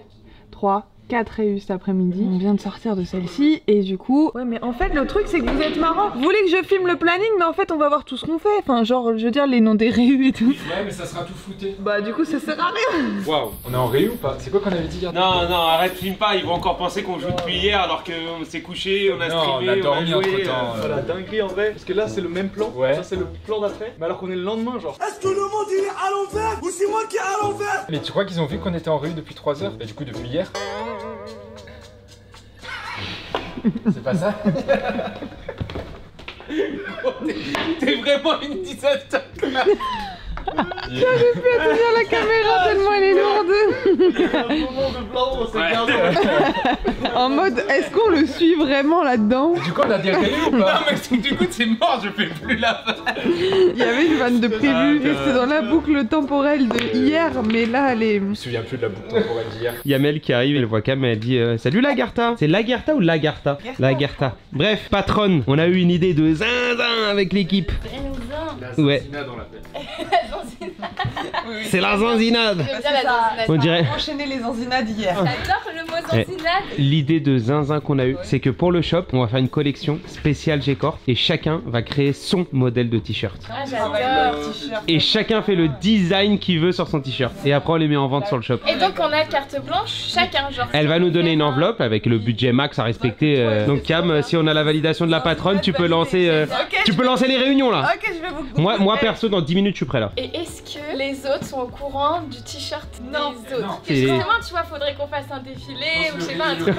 3, 4 réus cet après-midi. On vient de sortir de celle-ci et du coup... Ouais mais en fait le truc c'est que vous êtes marrant. Vous voulez que je filme le planning mais en fait on va voir tout ce qu'on fait. Enfin genre je veux dire les noms des réus et tout. Ouais mais ça sera tout flouté. Bah du coup ça sert à rien. Waouh, on est en réu ou pas? C'est quoi qu'on avait dit hier? Non, arrête, filme pas, ils vont encore penser qu'on joue depuis hier alors qu'on s'est couché, on a streamé, on a dormi entre temps. Voilà, dinguerie en vrai, parce que là c'est le même plan, ça c'est le plan d'après, mais alors qu'on est le lendemain genre. Est-ce que le monde il est à l'envers ou c'est moi qui est à l'envers? Mais tu crois qu'ils ont vu qu'on était en réu depuis 3 heures? Et du coup depuis hier? C'est pas ça? T'es vraiment une disaster. J'arrive plus à tenir la caméra tellement elle est lourde. Un moment de plan, on s'est gardé. En mode, est-ce qu'on le suit vraiment là-dedans? Du coup on a des réunions ou pas? Non mais du coup c'est mort, je fais plus la vanne. Il y avait une vanne de prévu et c'est dans la boucle temporelle de hier, mais là elle est... Je me souviens plus de la boucle temporelle d'hier. Yamel qui arrive, elle voit Cam et elle dit salut Lagarta. C'est Lagarta ou Lagarta? Lagarta. Bref, patronne, on a eu une idée de zinzin avec l'équipe. Ouais. On l'appelle. C'est la zanzinade. On dirait enchaîner les zanzinades hier. J'adore le mot zanzinade. L'idée de zinzin qu'on a eu, c'est que pour le shop, on va faire une collection spéciale G-Corp et chacun va créer son modèle de t-shirt. Ah j'adore. Et chacun fait le design qu'il veut sur son t-shirt. Et après on les met en vente sur le shop. Et donc on a carte blanche chacun genre. Elle va nous donner une enveloppe avec le budget max à respecter. Donc Cam, si on a la validation de la patronne, tu peux lancer les réunions là. Ok, je vais vous... Moi perso dans 10 minutes je suis prêt là. Et est-ce que les autres sont au courant du t-shirt des autres? C'est- Justement tu vois faudrait qu'on fasse un défilé ou je sais pas un truc.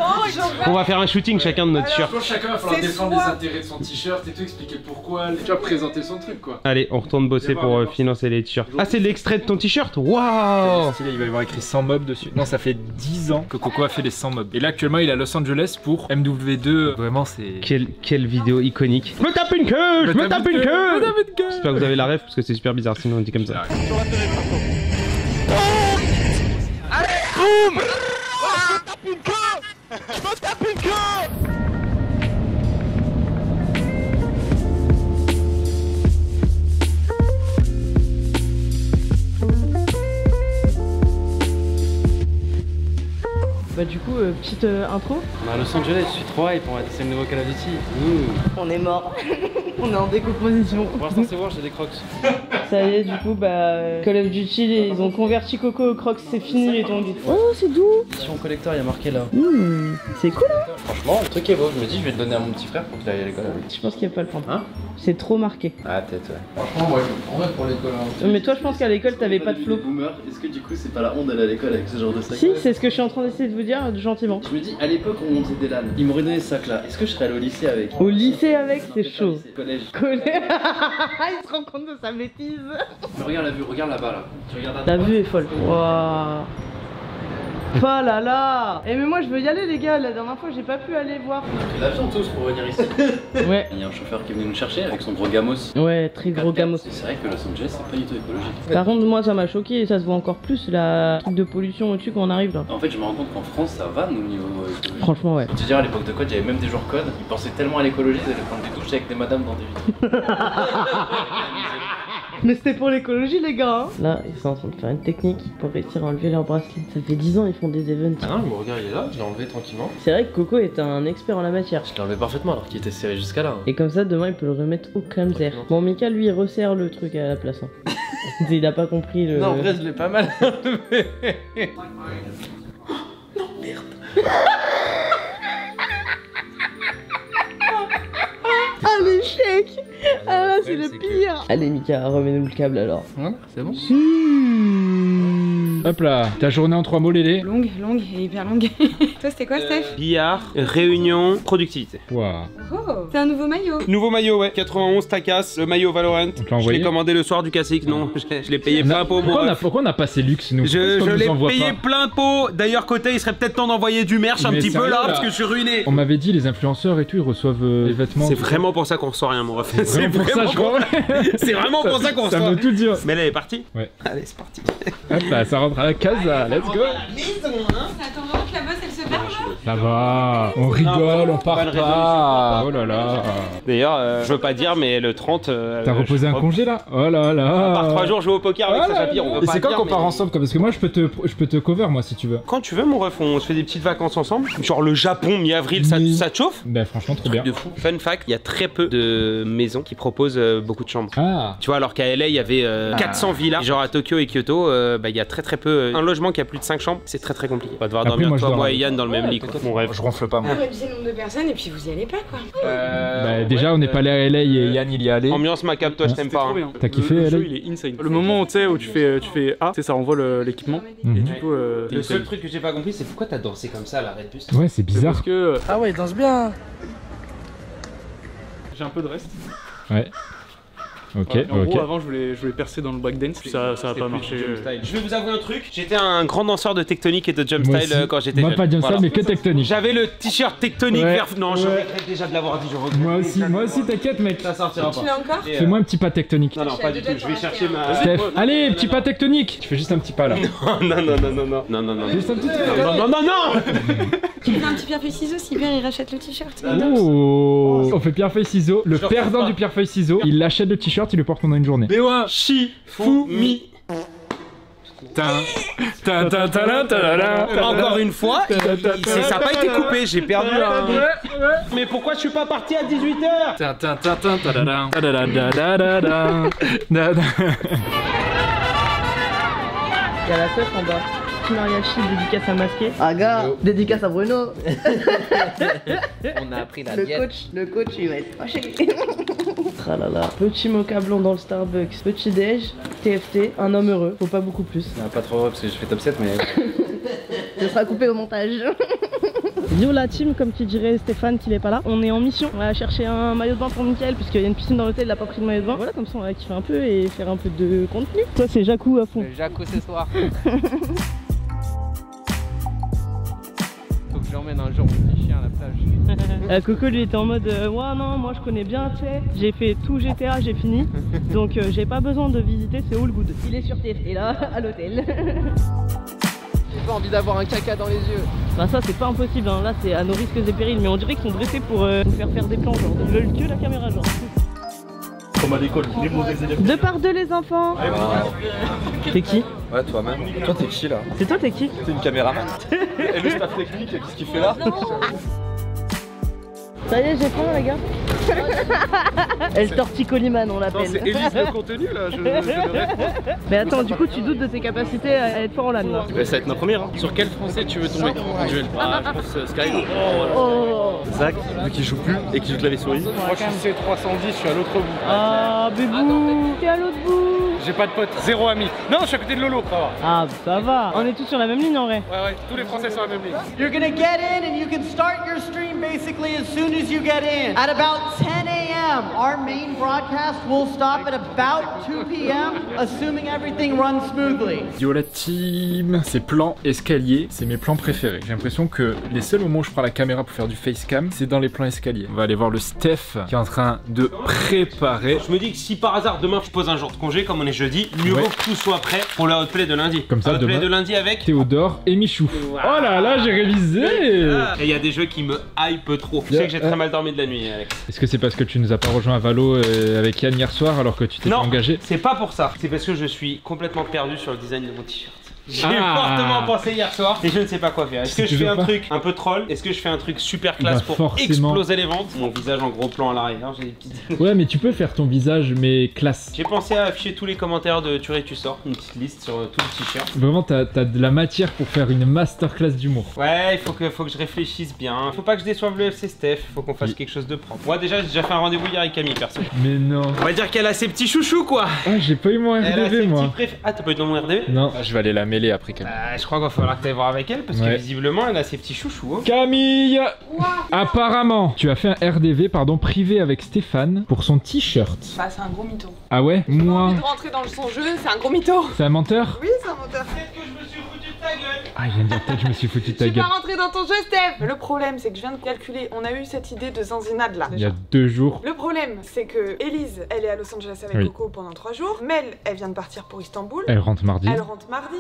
On va faire un shooting chacun de notre Je t-shirt. pense que chacun va falloir défendre les intérêts de son t-shirt et tout, expliquer pourquoi, tu vois, présenter son truc quoi. Allez, on retourne bosser pour financer les t-shirts. Ah, c'est l'extrait de ton t-shirt? Waouh! Il va y avoir écrit 100 mobs dessus. Non, ça fait 10 ans que Coco a fait les 100 mobs. Et là, actuellement, il est à Los Angeles pour MW2. Vraiment, c'est. Quelle vidéo iconique. Je me tape une queue! Je me tape une queue! J'espère que vous avez la ref parce que c'est super bizarre sinon on dit comme ça. Allez, boum! Je me tape une queue! Je me tape une queue! Bah du coup, petite intro. On est à Los Angeles, je suis 3 et on va tester le nouveau Call of Duty. On est mort. On est en décomposition. Pour l'instant c'est bon, j'ai des crocs. Ça y est, du coup, bah Call of Duty, ils ont converti Coco au Crocs, c'est fini les tongs. Oh, c'est doux. Sur mon collector, il y a marqué là. C'est cool hein. Franchement, le truc est beau, je me dis je vais le donner à mon petit frère pour qu'il aille à l'école avec. Je pense qu'il n'y a pas le temps. Hein? C'est trop marqué. Ah peut-être ouais. Franchement, moi je me prendrais pour l'école. Hein. Mais toi, je pense qu'à l'école, t'avais pas de flow. Boomer, est-ce que du coup c'est pas la honte d'aller à l'école avec ce genre de sac? Si, c'est ce que je suis en train d'essayer de vous dire gentiment. Je me dis, à l'époque on montait des LAN, ils m'auraient donné ce sac là, est-ce que je serais allé au lycée avec? Au lycée avec, c'est chaud. Collège. Il se rend compte de sa bêtise. Mais regarde la vue, regarde là-bas là. Tu regardes à La droite. vue est folle. Waouh. Oh là là. Et mais moi je veux y aller les gars, la dernière fois j'ai pas pu aller voir. On a pris l'avion tous pour venir ici. Ouais. Il y a un chauffeur qui est venu nous chercher avec son gros gamos. Ouais, très gros gamos. C'est vrai que Los Angeles c'est pas du tout écologique. Par contre moi ça m'a choqué, ça se voit encore plus la truc de pollution au-dessus quand on arrive là. En fait je me rends compte qu'en France ça va au niveau écologique. Franchement ouais. Je te dire à l'époque de code j'avais même des jours code, ils pensaient tellement à l'écologie qu'ils allaient prendre des douches avec des madames dans des vitres. Mais c'était pour l'écologie les gars hein. Là ils sont en train de faire une technique pour réussir à enlever leur bracelet. Ça fait 10 ans ils font des events. Ah non, mon regard il est là, je l'ai enlevé tranquillement. C'est vrai que Coco est un expert en la matière. Je l'ai enlevé parfaitement alors qu'il était serré jusqu'à là. Et comme ça demain il peut le remettre au calme air. Bon Mika lui il resserre le truc à la place hein. Il a pas compris le... Non en vrai je l'ai pas mal enlevé. Non merde. Ah l'échec. Ah là c'est le pire. Allez Mika, remets-nous le câble alors. Ouais, c'est bon. Hop là, ta journée en 3 mots Lélé. Longue et hyper longue. Toi c'était quoi Steph? Billard, réunion, productivité. Waouh. Oh, c'est un nouveau maillot. Nouveau maillot, ouais. 91 Takas, le maillot Valorant. Je l'ai commandé le soir du KCX, non. Je l'ai payé plein pot. Pourquoi on a passé luxe nous? Je l'ai payé plein pot. D'ailleurs, côté, il serait peut-être temps d'envoyer du merch un petit peu là, parce que je suis ruiné. On m'avait dit les influenceurs et tout, ils reçoivent les vêtements. C'est vraiment pour ça qu'on reçoit rien, mon ref. C'est vraiment pour ça qu'on reçoit. Ça veut tout dire. Mais là, elle est partie. Ouais. Allez, c'est parti. Hop là, ça rentre à la casa. Let's go. Attends vraiment que la bosse elle se perd là. Ça va, on rigole, on part pas. Oh là là. D'ailleurs, je veux pas dire, mais le 30. T'as reposé un congé là? Oh là là. Par 3 jours jouer au poker avec Sacha Pire. Et c'est quand qu'on part ensemble? Parce que moi je peux te cover moi si tu veux. Quand tu veux mon ref, on se fait des petites vacances ensemble. Genre le Japon mi-avril, ça te chauffe? Bah franchement trop bien. De fou. Fun fact, il y a très peu de maisons qui proposent beaucoup de chambres. Ah. Tu vois, alors qu'à LA il y avait 400 villas. Genre à Tokyo et Kyoto, il y a très peu. Un logement qui a plus de 5 chambres, c'est très compliqué. On va devoir dormir toi, moi et Yann dans le même lit quoi. Mon rêve. Je ronfle pas moi. Réduisez le nombre de personnes et puis vous y allez pas quoi. Bah déjà on est pas allé à LA et Yann il y est allé. Ambiance macabre, toi je t'aime pas. T'as kiffé Le LA? jeu il est insane. Le moment tu sais où tu fais A, ça renvoie l'équipement. Et du coup le seul truc que j'ai pas compris c'est pourquoi t'as dansé comme ça à la Red Bus. Ouais c'est bizarre. Parce que Ah ouais il danse bien. j'ai un peu de reste. Ouais. Ok, en gros, avant, je voulais percer dans le breakdance, ça a pas marché. Je vais vous avouer un truc, j'étais un grand danseur de tectonique et de jump style quand j'étais jeune. Moi pas de jump style mais que tectonique. J'avais le t-shirt tectonique vert. Non, je regrette déjà de l'avoir dit, je regrette. Moi aussi, t'inquiète mec. Ça sortira pas. Tu l'as encore? Fais-moi un petit pas tectonique. Non, pas du tout, je vais chercher ma... Steph, allez, petit pas tectonique. Tu fais juste un petit pas là. Non. Juste un petit Non. Tu fais un petit pierre-feuille-ciseaux, si bien il rachète le t-shirt. Oh. On fait pierre-feuille-ciseaux. Le perdant du pierre-feuille-ciseaux, il achète le t-shirt, il le porte pendant une journée. B1 Shifumi. Encore une fois, ça n'a pas été coupé, j'ai perdu un... Mais pourquoi je suis pas parti à 18h? Il y a la teuf en bas. Mariachi, dédicace à Masqué. Aga, dédicace à Bruno. On a appris la diète. Le coach il va être fâché. Tralala. Petit mocha blanc dans le Starbucks. Petit déj, TFT, un homme heureux. Faut pas beaucoup plus. Non, pas trop heureux parce que je fais top 7 mais... Ce sera coupé au montage. Yo la team, comme qui dirait Stéphane qui n'est pas là, on est en mission. On va chercher un maillot de bain pour Mickaël puisqu'il y a une piscine dans l'hôtel, il a pas pris de maillot de bain. Voilà, comme ça on va kiffer un peu et faire un peu de contenu. Toi c'est Jacou à fond. Jacou ce soir. Faut que je l'emmène un jour mon petit chien à la plage. Coco lui était en mode ouais non moi je connais bien tu sais, j'ai fait tout GTA, j'ai fini. Donc j'ai pas besoin de visiter, c'est all good. Il est sur TFT là, à l'hôtel. J'ai pas envie d'avoir un caca dans les yeux. Bah ça c'est pas impossible hein. Là c'est à nos risques et périls. Mais on dirait qu'ils sont dressés pour nous faire des plans genre. Ils veulent que la caméra genre. Comme à l'école, les mauvais élèves. 2 par 2 les enfants. T'es qui? Ouais toi-même. Toi t'es qui là? C'est toi t'es qui? T'es une caméraman. Et le staff technique, qu'est-ce qu'il fait là? Ça y est j'ai faim les gars. Elle torticoliman on l'appelle. C'est Élise le contenu là, je le rêve. Mais attends du coup tu doutes de tes capacités à être fort en LAN là? Bah, ça va être ma première hein. Sur quel français tu veux tomber? Duel. Ah je pense Sky. Oh. Zach, vu qu'il joue plus et qu'il joue clavier souris. Moi je suis C310, je suis à l'autre bout. Ah bébou, t'es à l'autre bout. J'ai pas de potes, zéro ami. Non, je suis à côté de Lolo, ça va. Ah, ça va. On est tous sur la même ligne en vrai. Ouais, tous les Français sur la même ligne. You're gonna get in and you can start your stream basically as soon as you get in. At about 10 a.m., our main broadcast will stop at about 2 p.m., assuming everything runs smoothly. Yo la team, ces plans escaliers, c'est mes plans préférés. J'ai l'impression que les seuls moments où je prends la caméra pour faire du facecam, c'est dans les plans escaliers. On va aller voir le Steph qui est en train de préparer. Je me dis que si par hasard demain je pose un jour de congé comme on est jeudi, mieux vaut que tout soit prêt pour le outplay de lundi. Comme ça, outplay de lundi avec Théodore et Michou. Wow. Oh là là, j'ai révisé. Et il y a des jeux qui me hype trop. Je sais que j'ai très mal dormi de la nuit, Alex. Est-ce que c'est parce que tu nous as pas rejoint à Valo avec Yann hier soir alors que tu t'es engagé? C'est pas pour ça. C'est parce que je suis complètement perdu sur le design de mon t-shirt. J'ai fortement pensé hier soir et je ne sais pas quoi faire. Est-ce que je fais un truc un peu troll? Est-ce que je fais un truc super classe pour exploser les ventes? Mon visage en gros plan à l'arrière, j'ai des petites... Ouais mais tu peux faire ton visage mais classe. J'ai pensé à afficher tous les commentaires de Tu sors, une petite liste sur tout le t-shirt. Vraiment t'as de la matière pour faire une masterclass d'humour. Ouais, il faut que je réfléchisse bien. Faut pas que je déçoive le FC Steph, faut qu'on fasse quelque chose de propre. Moi déjà j'ai déjà fait un rendez-vous hier avec Camille perso. Mais non. On va dire qu'elle a ses petits chouchous quoi. Ah j'ai pas eu mon RDV moi. Ah t'as pas eu ton RDV? Non. Je vais aller la mêler après Camille. Je crois qu'il va falloir que tu ailles voir avec elle parce que visiblement elle a ses petits chouchous. Hein. Camille, apparemment, tu as fait un RDV privé avec Stéphane pour son t-shirt. Bah c'est un gros mytho. Ah ouais? J'ai pas envie de rentrer dans son jeu, c'est un gros mytho. C'est un menteur? Oui, c'est un menteur. Peut-être que je me suis foutu de ta gueule. Ah, il vient de dire peut-être que je me suis foutu de ta gueule. Je suis pas rentré dans ton jeu, Steph. Le problème, c'est que je viens de calculer. On a eu cette idée de zinzinade là. Il y a 2 jours. Le problème, c'est que Elise, elle est à Los Angeles avec Coco pendant 3 jours. Mel, elle vient de partir pour Istanbul. Elle rentre mardi.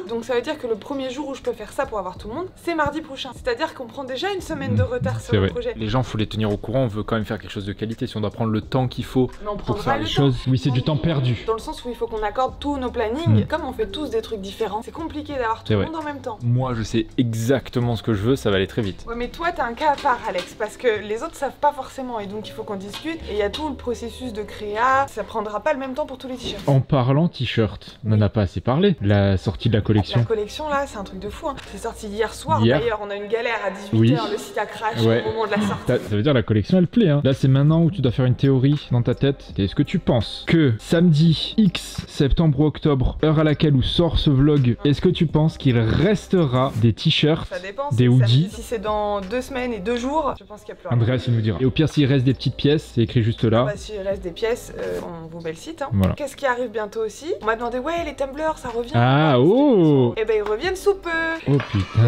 Donc ça veut dire que le premier jour où je peux faire ça pour avoir tout le monde, c'est mardi prochain. C'est-à-dire qu'on prend déjà une semaine de retard sur le projet. Les gens, faut les tenir au courant. On veut quand même faire quelque chose de qualité. Si on doit prendre le temps qu'il faut pour faire les choses, oui, c'est du temps perdu. Dans le sens où il faut qu'on accorde tous nos plannings. Comme on fait tous des trucs différents, c'est compliqué d'avoir tout le monde en même temps. Moi, je sais exactement ce que je veux. Ça va aller très vite. Ouais, mais toi, t'as un cas à part, Alex, parce que les autres savent pas forcément, et donc il faut qu'on discute. Et il y a tout le processus de créa. Ça prendra pas le même temps pour tous les t-shirts. En parlant t-shirt, on n'en a pas assez parlé. La sortie de la collection. La collection là, c'est un truc de fou. Hein. C'est sorti hier soir. D'ailleurs, on a une galère à 18h. Le site a crash au moment de la sortie. Ça veut dire la collection, elle plaît. Hein. Là, c'est maintenant où tu dois faire une théorie dans ta tête. Est-ce que tu penses que samedi X, septembre ou octobre, heure à laquelle où sort ce vlog, est-ce que tu penses qu'il restera des t-shirts, des hoodies? Si c'est dans 2 semaines et 2 jours, je pense qu'il y a plus rien. Andreas, il nous dira. Et au pire, s'il reste des petites pièces, c'est écrit juste là. Bah, s'il reste des pièces, on vous met le site. Hein. Voilà. Qu'est-ce qui arrive bientôt aussi? On m'a demandé, ouais, les tumblers, ça revient. Ah, oh! Et ben, ils reviennent sous peu. Oh putain.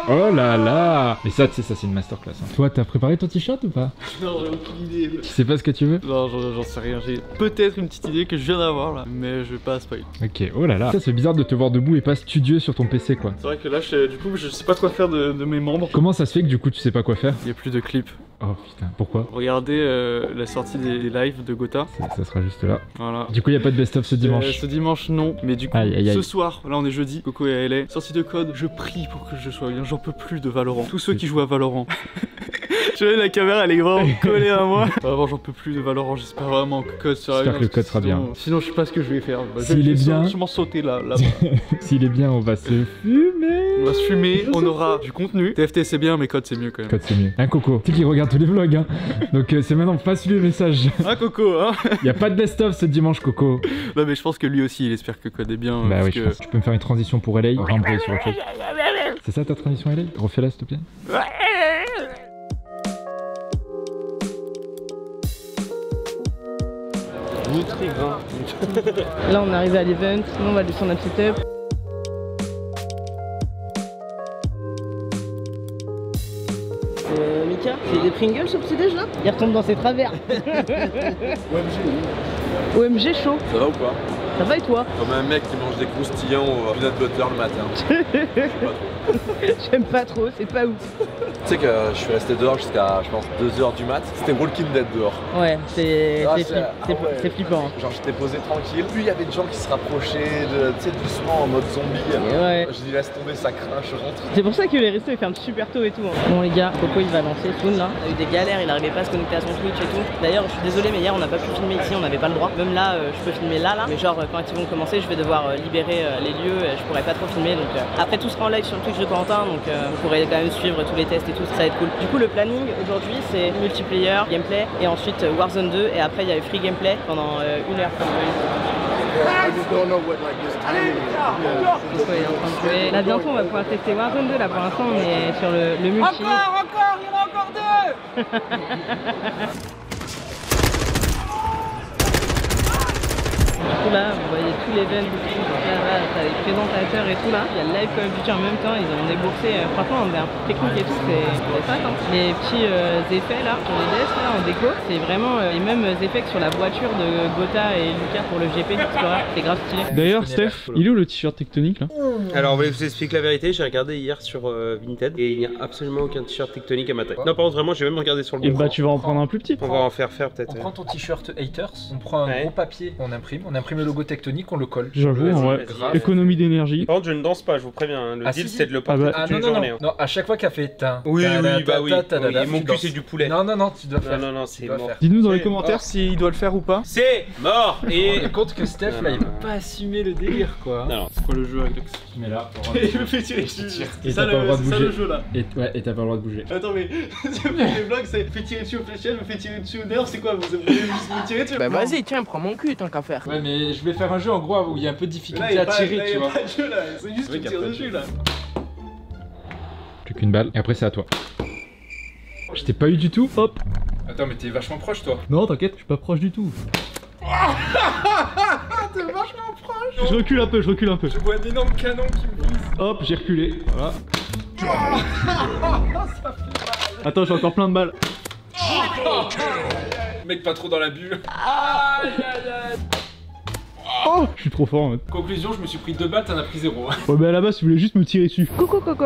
Oh là là. Mais ça, tu sais, ça, c'est une masterclass. Hein. Toi, t'as préparé ton t-shirt ou pas? Non, j'ai aucune idée. Tu sais pas ce que tu veux? Non, j'en sais rien. J'ai peut-être une petite idée que je viens d'avoir là, mais je vais pas spoil. Ok, oh là là. Ça, c'est bizarre de te voir debout et pas studieux sur ton PC, quoi. C'est vrai que là, du coup, je sais pas quoi faire de mes membres. Comment ça se fait que du coup, tu sais pas quoi faire? Il y a plus de clips. Oh putain, pourquoi? Regardez la sortie des lives de Gotha. Ça sera juste là. Voilà. Du coup, il y a pas de best-of ce dimanche. Ce dimanche, non. Mais du coup, ce soir, là on est jeudi, Coco et LA, sortie de code, je prie pour que je sois bien. J'en peux plus de Valorant. Tous ceux qui jouent à Valorant. Je vois la caméra, elle est vraiment collée à moi. Vraiment, j'en peux plus de Valorant. J'espère vraiment que le code sera bien. J'espère que le code sera bien. Sinon, je sais pas ce que je vais faire. S'il est bien, je m'en sauter là. S'il est bien, on va se fumer. On va se fumer. On aura du contenu. TFT c'est bien, mais code c'est mieux quand même. Code c'est mieux. Hein, Coco. Tu sais qu'il regarde tous les vlogs, hein. Donc c'est maintenant, passe-lui le message. Hein, Coco, hein. Y a pas de best-of ce dimanche, Coco. Non, mais je pense que lui aussi, il espère que code est bien. Bah oui, je pense. Tu peux me faire une transition pour LA, rembrer sur autre chose. C'est ça ta transition LA? Refais-la s'il te plaît. Là on est arrivé à l'event, sinon on va descendre un petit up. Mika, c'est des Pringles au petit déj là? Il retombe dans ses travers. OMG chaud. Ça va ou pas? Ça va et toi? Comme un mec qui mange des croustillants au peanut butter le matin. J'aime pas trop, c'est pas ouf. Tu sais que je suis resté dehors jusqu'à, je pense, 2h du mat. C'était Walking Dead dehors. Ouais, c'est flippant. Genre j'étais posé tranquille. Puis il y avait des gens qui se rapprochaient, tu sais, doucement en mode zombie. Ouais. Je dis laisse tomber, ça craint, je rentre. C'est pour ça que les restos ils ferment super tôt et tout. Hein. Bon les gars, Coco il va lancer Toon là. On a eu des galères, il arrivait pas à se connecter à son Twitch et tout. D'ailleurs je suis désolé mais hier on n'a pas pu filmer ici, on n'avait pas le droit. Même là je peux filmer là. Mais genre quand ils vont commencer je vais devoir libérer les lieux, je pourrais pas trop filmer. Donc après tout sera en live sur le Twitch de Corentin, donc vous pourrez quand même suivre tous les tests et tout, ça va être cool. Du coup le planning aujourd'hui c'est multiplayer, gameplay et ensuite Warzone 2 et après il y a eu free gameplay pendant 1 heure. Coco est en train de jouer. Là bientôt on va pouvoir tester Warzone 2, là pour l'instant on est sur le multi. Encore, il y en a encore deux. Du coup là, vous voyez tous les events, là, t'as les présentateurs et tout là. Il y a le live Call of Duty en même temps, ils ont déboursé, franchement, un technique et tout, c'est pas hein. Les petits effets là, sur les DS là, en déco, c'est vraiment les mêmes effets que sur la voiture de Gotha et Lucas pour le GP Explorer, c'est grave stylé. D'ailleurs, Steph, il est où le t-shirt tectonique là? Alors, je vous explique la vérité, j'ai regardé hier sur Vinted et il n'y a absolument aucun t-shirt tectonique à ma taille. Non, par contre, vraiment, j'ai même regardé sur le Et bon. bah, tu vas en prendre un plus petit. On va en faire peut-être. On prend ton t-shirt Haters, on prend un gros papier, on imprime le logo tectonique, on le colle. J'avoue, ouais. Économie d'énergie. Par contre, je ne danse pas, je vous préviens. Hein. Le deal, c'est de le porter toute une journée. Non, à chaque fois qu'elle fait ta. Oui, bah oui. Mon cul, c'est du poulet. Non, tu dois faire. Non, c'est mort. Dis-nous dans les commentaires s'il doit le faire ou pas. C'est mort. Et on compte que Steph là, il peut pas assumer le délire quoi. Non, c'est quoi le jeu Alex? Mais là, il me fait tirer dessus. Et t'as pas le droit de bouger. C'est ça le jeu là. Et t'as pas le droit de bouger. Attends, mais les vlogs, c'est fait tirer dessus au fléchette, me fait tirer dessus. D'ailleurs, c'est quoi? Vous voulez juste me tirer dessus? Bah vas-y, tiens, prends mon cul tant qu'à faire. Ouais, mais je vais faire un jeu en gros où il y a un peu de difficulté à tirer, tu vois. Pas de jeu là, c'est juste que tu tires dessus là. Plus qu'une balle, et après c'est à toi. Je t'ai pas eu du tout, hop. Attends, mais t'es vachement proche toi. Non, t'inquiète, je suis pas proche du tout. T'es vachement proche. Je recule un peu. Je vois un énorme canon qui me vise. Hop, j'ai reculé, voilà. Attends, j'ai encore plein de balles. Mec, pas trop dans la bulle. Aïe aïe aïe. Oh, je suis trop fort en fait. Conclusion, je me suis pris 2 balles, t'en as pris 0. Ouais, mais à la base, tu voulais juste me tirer dessus. Coucou Coco.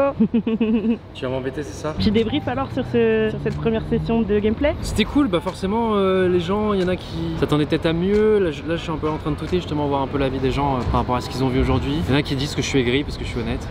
Tu vas m'embêter, c'est ça? Petit débrief alors sur cette première session de gameplay. C'était cool, bah forcément les gens, il y en a qui s'attendaient peut-être à mieux. Là je suis un peu en train de touter justement, voir un peu l'avis des gens par rapport à ce qu'ils ont vu aujourd'hui. Il y en a qui disent que je suis aigri parce que je suis honnête.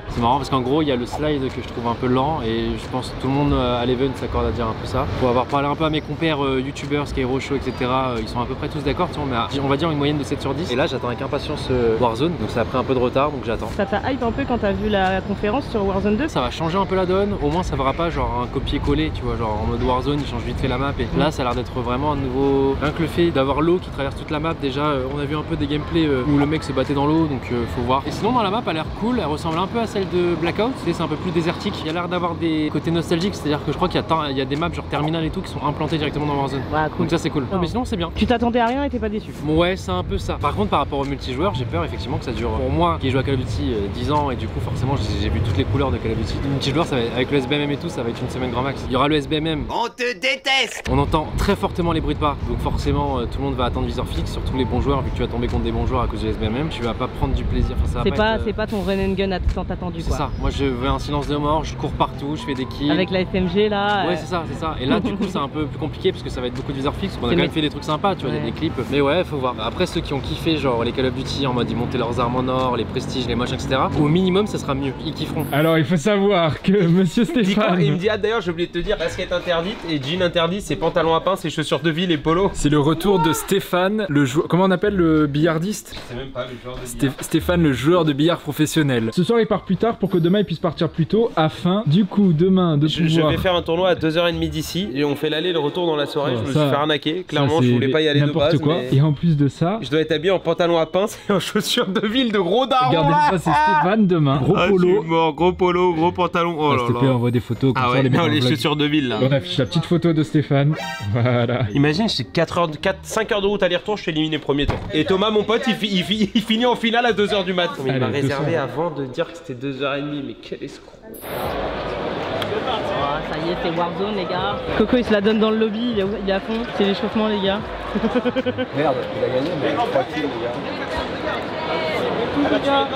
C'est marrant parce qu'en gros il y a le slide que je trouve un peu lent et je pense que tout le monde à l'event s'accorde à dire un peu ça. Pour avoir parlé un peu à mes compères youtubeurs, Skyro Show, etc. Ils sont à peu près tous d'accord, mais on va dire une moyenne de 7 sur 10. Et là j'attends avec impatience Warzone, donc ça a pris un peu de retard, donc j'attends. Ça t'a hype un peu quand t'as vu la conférence sur Warzone 2? Ça va changer un peu la donne, au moins ça fera pas genre un copier-coller, tu vois, genre en mode Warzone il change vite fait la map et là ça a l'air d'être vraiment un nouveau... Rien que le fait d'avoir l'eau qui traverse toute la map, déjà on a vu un peu des gameplays où le mec se battait dans l'eau, donc faut voir. Et sinon dans la map elle a l'air cool, elle ressemble un peu à celle de Blackout, c'est un peu plus désertique, il y a l'air d'avoir des côtés nostalgiques, c'est-à-dire que je crois qu'il y a des maps genre Terminal et tout qui sont implantés directement dans Warzone. Ouais, cool. Donc ça c'est cool. Non, mais sinon c'est bien. Tu t'attendais à rien et t'es pas déçu? Ouais, c'est un peu ça. Par contre par rapport au multijoueur, j'ai peur effectivement que ça dure, pour moi qui joue à Call of Duty 10 ans et du coup forcément j'ai vu toutes les couleurs de Call of Duty. Le multijoueur ça va, avec le SBMM et tout, ça va être une semaine grand max. Il y aura le SBMM. On te déteste. On entend très fortement les bruits de pas, donc forcément tout le monde va attendre viseur fixe, surtout les bons joueurs, vu que tu vas tomber contre des bons joueurs à cause du SBMM, tu vas pas prendre du plaisir. Enfin, c'est pas ton run and gun tant attendu quoi. C'est ça, moi je veux un silence de mort, je cours partout, je fais des kills. Avec la SMG là. Ouais c'est ça. Et là du coup c'est un peu plus compliqué parce que ça va être beaucoup de viseur fixe, on a quand même fait des trucs sympas, tu vois, il y a des clips. Mais ouais, faut voir. Après ceux qui ont kiffé genre les Call of Duty en mode ils montaient leurs armes en or, les prestiges, les machins, etc. Au minimum ça sera mieux, ils kifferont. Alors il faut savoir que monsieur Stéphane... Il me dit, ah d'ailleurs j'ai oublié de te dire, basket interdite et jean interdit, c'est pantalon à pince et chaussures de ville et polo. C'est le retour de Stéphane, le joueur... Comment on appelle le billardiste? Je sais même pas, le joueur de billard. Stéphane, le joueur de billard professionnel. Ce soir il part plus tard pour que demain il puisse partir plus tôt afin du coup demain de pouvoir... Je vais faire un tournoi à 2h30 d'ici et on fait l'aller et le retour dans la soirée, je me suis fait arnaquer, clairement je voulais pas y aller de base quoi. Mais... Et en plus de ça... Je dois être habillé en pantalon à pince et en chaussures de ville de gros darons. Regardez ça, c'est Stéphane demain, gros polo. Mort, gros polo, gros pantalon, oh là là. S'il te plaît, envoie des photos comme ça, les chaussures de ville là. On affiche la petite photo de Stéphane, voilà. Imagine, c'est 5 heures de route aller-retour, je suis éliminé premier tour. Et Thomas, mon pote, il finit en finale à 2h du mat. Il m'a réservé avant de dire que c'était 2h30, mais quel escroc. Ça y est, c'est Warzone les gars. Coco il se la donne dans le lobby, il est à fond, c'est l'échauffement les gars. Merde, il a gagné, mais 3 kills les gars.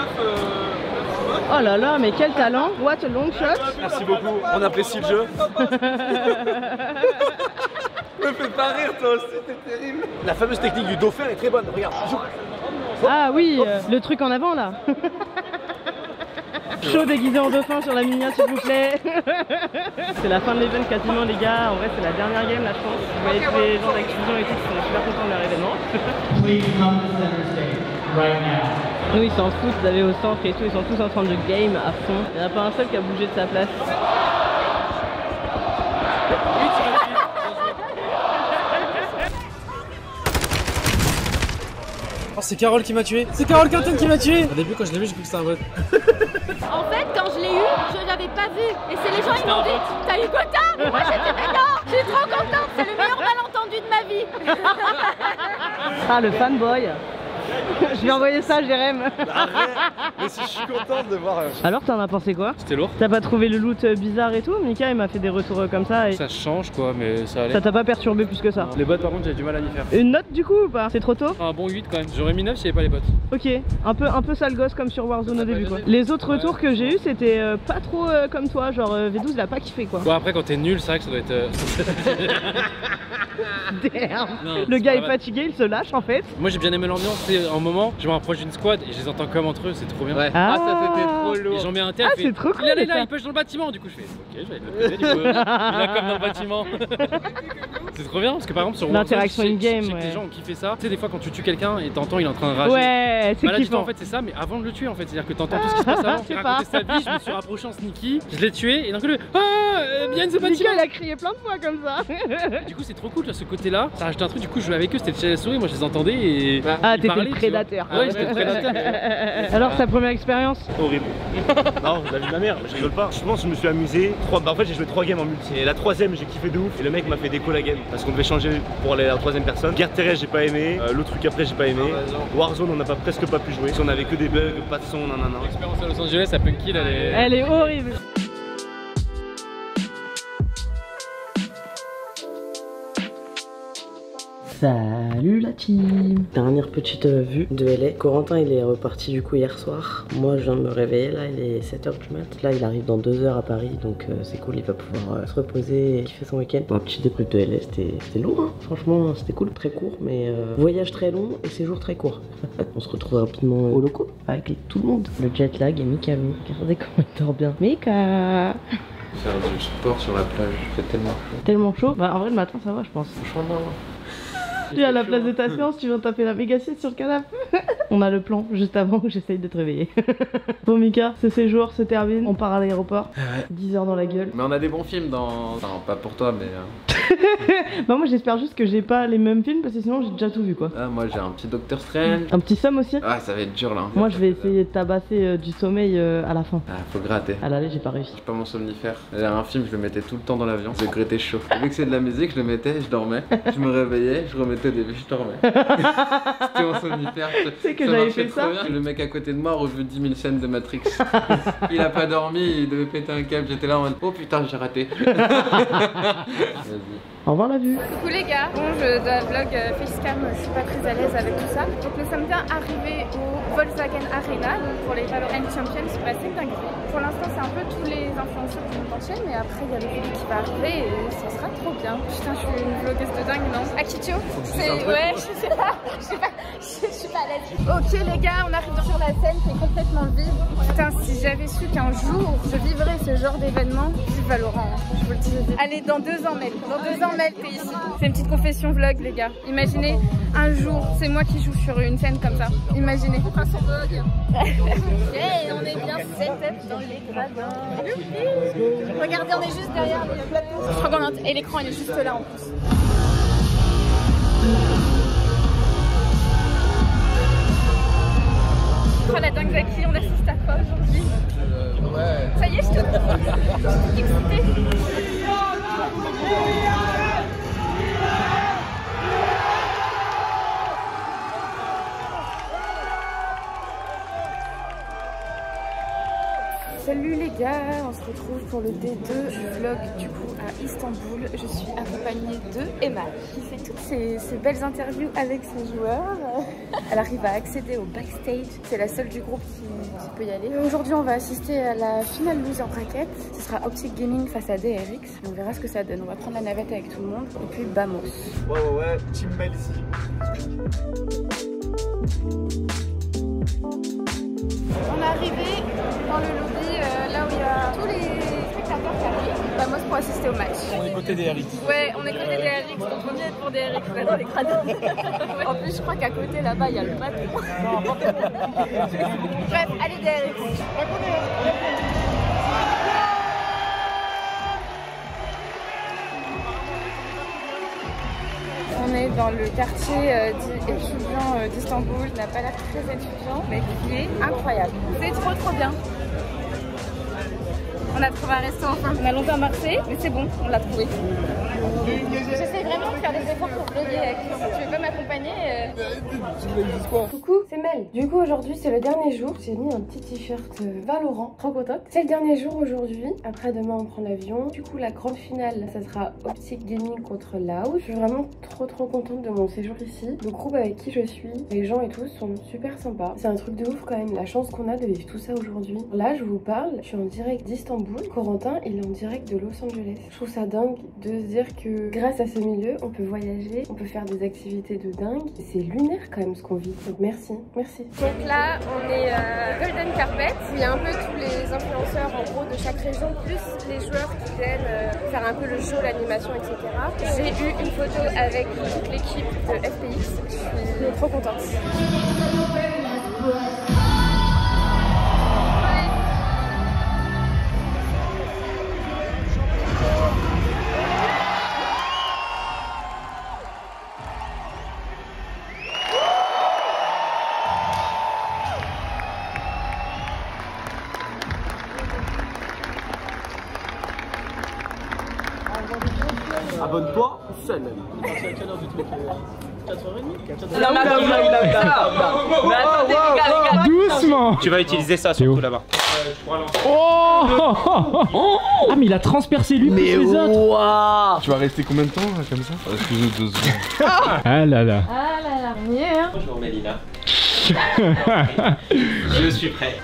Oh là là, mais quel talent! What a long shot! Merci beaucoup, on apprécie le jeu. Me fais pas rire toi aussi, c'est terrible. La fameuse technique du dauphin est très bonne, regarde. Ah oui, le truc en avant là. Chaud déguisé en dauphin sur la miniature s'il vous plaît. C'est la fin de l'event quasiment les gars, en vrai c'est la dernière game là je pense. Vous voyez tous les gens d'Activision et tout qui sont super contents de leur événement. Nous ils s'en foutent d'aller au centre et tout, ils sont tous en train de game à fond. Il n'y en a pas un seul qui a bougé de sa place. c'est Carole qui m'a tué. C'est Carole Quinton qui m'a tué. Au début, quand je l'ai vu, j'ai cru que c'était un bot. En fait, quand je l'ai eu, je l'avais pas vu. Et c'est les gens, ils m'ont dit, t'as eu Gotha? Mais moi, j'étais d'accord. Je suis trop contente, c'est le meilleur malentendu de ma vie. Ah, le fanboy. Je vais envoyer ça à Jérém. Arrête. Mais si je suis contente de voir. Alors, t'en as pensé quoi? C'était lourd. T'as pas trouvé le loot bizarre et tout? Mika, il m'a fait des retours comme ça. Et... Ça change quoi, mais ça allait. Ça t'a pas perturbé plus que ça? Les bots, par contre, j'ai du mal à y faire. Une note du coup ou pas? C'est trop tôt? Un bon 8 quand même. J'aurais mis 9 s'il y avait pas les bots. Ok, un peu sale gosse comme sur Warzone au début quoi. Les autres retours que j'ai eu c'était pas trop comme toi, genre V12 il a pas kiffé quoi. Bon après quand t'es nul c'est vrai que ça doit être... Damn. Non, le gars est fatigué, il se lâche en fait. Moi j'ai bien aimé l'ambiance, c'est un moment je me rapproche d'une squad et je les entends comme entre eux, c'est trop bien. Ouais. Ah, ça c'était trop lourd. Et j'en mets un tel, c'est trop cool. Il est là, il push dans le bâtiment, du coup je fais ok je vais le du coup. Il a comme dans le bâtiment. C'est trop bien parce que par exemple sur l'interaction in-game, je sais que les gens ont kiffé ça. Tu sais des fois quand tu tues quelqu'un et t'entends il est en train de rager. Ouais, c'est kiffant. En fait c'est ça mais avant de le tuer en fait, c'est-à-dire que t'entends tout ce qui se passe avant. Il racontait sa vie, je me suis rapproché en sneaky, je l'ai tué et d'un coup bien ce bâtiment. Mika il a crié plein de fois comme ça. Du coup c'est trop cool là, ce côté là, ça rajoute un truc, du coup je jouais avec eux, c'était le chat à la souris, moi je les entendais et... Ah t'étais le prédateur. Ouais j'étais le prédateur. Alors ta première expérience? Horrible. Non, la vie de ma mère, je rigole pas. Je pense que je me suis amusé. En fait j'ai joué 3 games en multi. Et la 3ème j'ai kiffé de ouf. Et le mec m'a fait déco la game. Parce qu'on devait changer pour la 3ème personne. Guerre terrestre j'ai pas aimé. L'autre truc après j'ai pas aimé. Warzone on n'a presque pas pu jouer. Si on avait que des bugs, pas de son, nanana. L'expérience à Los Angeles à Punkill elle est horrible. Salut la team. Dernière petite vue de LA. Corentin il est reparti du coup hier soir. Moi je viens de me réveiller là, il est 7h du mat. Là il arrive dans 2 heures à Paris donc c'est cool, il va pouvoir se reposer et kiffer son week-end. Bon, un petit débrief de LA, c'était lourd hein. Franchement c'était cool, très court mais voyage très long et séjour très court. On se retrouve rapidement au loco avec tout le monde. Le jet lag et Mika, regardez comment il dort bien. Mika. Faire du sport sur la plage, c'est tellement chaud. Tellement chaud? Bah en vrai le matin ça va je pense. Franchement non. Tu es à la place de ta séance, tu viens taper la méga sieste sur le canapé. On a le plan juste avant que j'essaye de te réveiller. Bon Mika, ce séjour se termine, on part à l'aéroport. 10 heures dans la gueule. Mais on a des bons films dans... Enfin pas pour toi mais... Bah moi j'espère juste que j'ai pas les mêmes films parce que sinon j'ai déjà tout vu quoi. Ah moi j'ai un petit Doctor Strange. Un petit somme aussi. Ah ça va être dur là. Moi je vais essayer de tabasser du sommeil à la fin. Ah faut gratter. À l'aller j'ai pas réussi. J'ai pas mon somnifère. Il y a un film je le mettais tout le temps dans l'avion. Le Gré était chaud. Vu que c'est de la musique je le mettais et je dormais. Je me réveillais, je remettais au début, je dormais. C'était mon somnifère. Tu sais que j'avais fait ça. Le mec à côté de moi a revu 10 000 scènes de Matrix. Il a pas dormi, il devait péter un câble. J'étais là en mode oh putain j'ai raté. Vas-y. Au revoir la vue. Coucou les gars, bon je dois vlog facecam, je suis pas très à l'aise avec tout ça. Donc nous sommes bien arrivés au Volkswagen Arena, donc pour les Valorant Champions, c'est passé une dinguerie. Pour l'instant c'est un peu tous les influenceurs du monde entier, mais après il y a le vidéo qui va arriver et ça sera trop bien. Putain je suis une vlogueuse de dingue non? Akitio? Ouais je sais pas, je suis pas à l'aise. Ok les gars, on arrive sur la scène qui est complètement vide. Putain si j'avais su qu'un jour je vivrais ce genre d'événement, vive Valorant, je vous le dis. Allez dans 2 ans mec, dans 2 ans mec t'es ici. C'est une petite confession vlog les gars. Imaginez un jour c'est moi qui joue sur une scène comme ça. Imaginez. On fera son vlog. Hey, on est bien setup dans les gradins. Regardez on est juste derrière le plateau. Je crois qu'on a... Et l'écran il est juste là en plus. Oh la dingue Zaki, on assiste à quoi aujourd'hui? Ça y est, je suis excitée. Salut les gars, on se retrouve pour le D2 du vlog du coup à Istanbul. Je suis accompagnée de Emma qui fait toutes ces belles interviews avec ses joueurs. Elle arrive à accéder au backstage, c'est la seule du groupe qui peut y aller. Aujourd'hui on va assister à la finale loser bracket. Ce sera Optic Gaming face à DRX. On verra ce que ça donne. On va prendre la navette avec tout le monde et puis Bamos. Ouais, Team Melzi. On est arrivé dans le lobby, là où il y a tous les spectateurs qui arrivent. Bamos pour assister au match. On est côté des RX. Ouais, on est côté des RX, donc on vient être pour des RX là, dans les gradins. En plus, je crois qu'à côté là-bas, il y a le patron. Bref, allez des RX. On On est dans le quartier dit étudiant d'Istanbul, qui n'a pas l'air très étudiant, mais qui est incroyable. C'est trop bien. On a trouvé un resto enfin. On a longtemps marché, mais c'est bon, on l'a trouvé. J'essaie vraiment de faire des efforts pour vlogger avec toi. Tu veux pas m'accompagner Coucou, c'est Mel. Du coup, aujourd'hui, c'est le dernier jour. J'ai mis un petit t-shirt Valorant, trop contente. C'est le dernier jour aujourd'hui. Après, demain, on prend l'avion. Du coup, la grande finale, ça sera Optic Gaming contre Laos. Je suis vraiment trop contente de mon séjour ici. Le groupe avec qui je suis, les gens et tout sont super sympas. C'est un truc de ouf quand même, la chance qu'on a de vivre tout ça aujourd'hui. Là, je vous parle, je suis en direct d'Istanbul. Corentin, il est en direct de Los Angeles. Je trouve ça dingue de se dire que grâce à ce milieu, on peut voyager, on peut faire des activités de dingue. C'est lunaire quand même ce qu'on vit. Donc merci. Donc là, on est Golden Carpet. Il y a un peu tous les influenceurs en gros de chaque région, plus les joueurs qui viennent faire un peu le show, l'animation, etc. J'ai eu une photo avec toute l'équipe de FPX. Je suis trop contente. Abonne-toi, scène. C'est à quelle heure du truc 4h30 Non, mais attendez, doucement. Tu vas utiliser ça surtout là-bas. Oh ah, mais il a transpercé lui plus les autres. Tu vas rester combien de temps là, comme ça? Excuse-nous 2 secondes. Ah là là. Ah là là, mieux. Bonjour Mélina. Je suis prêt.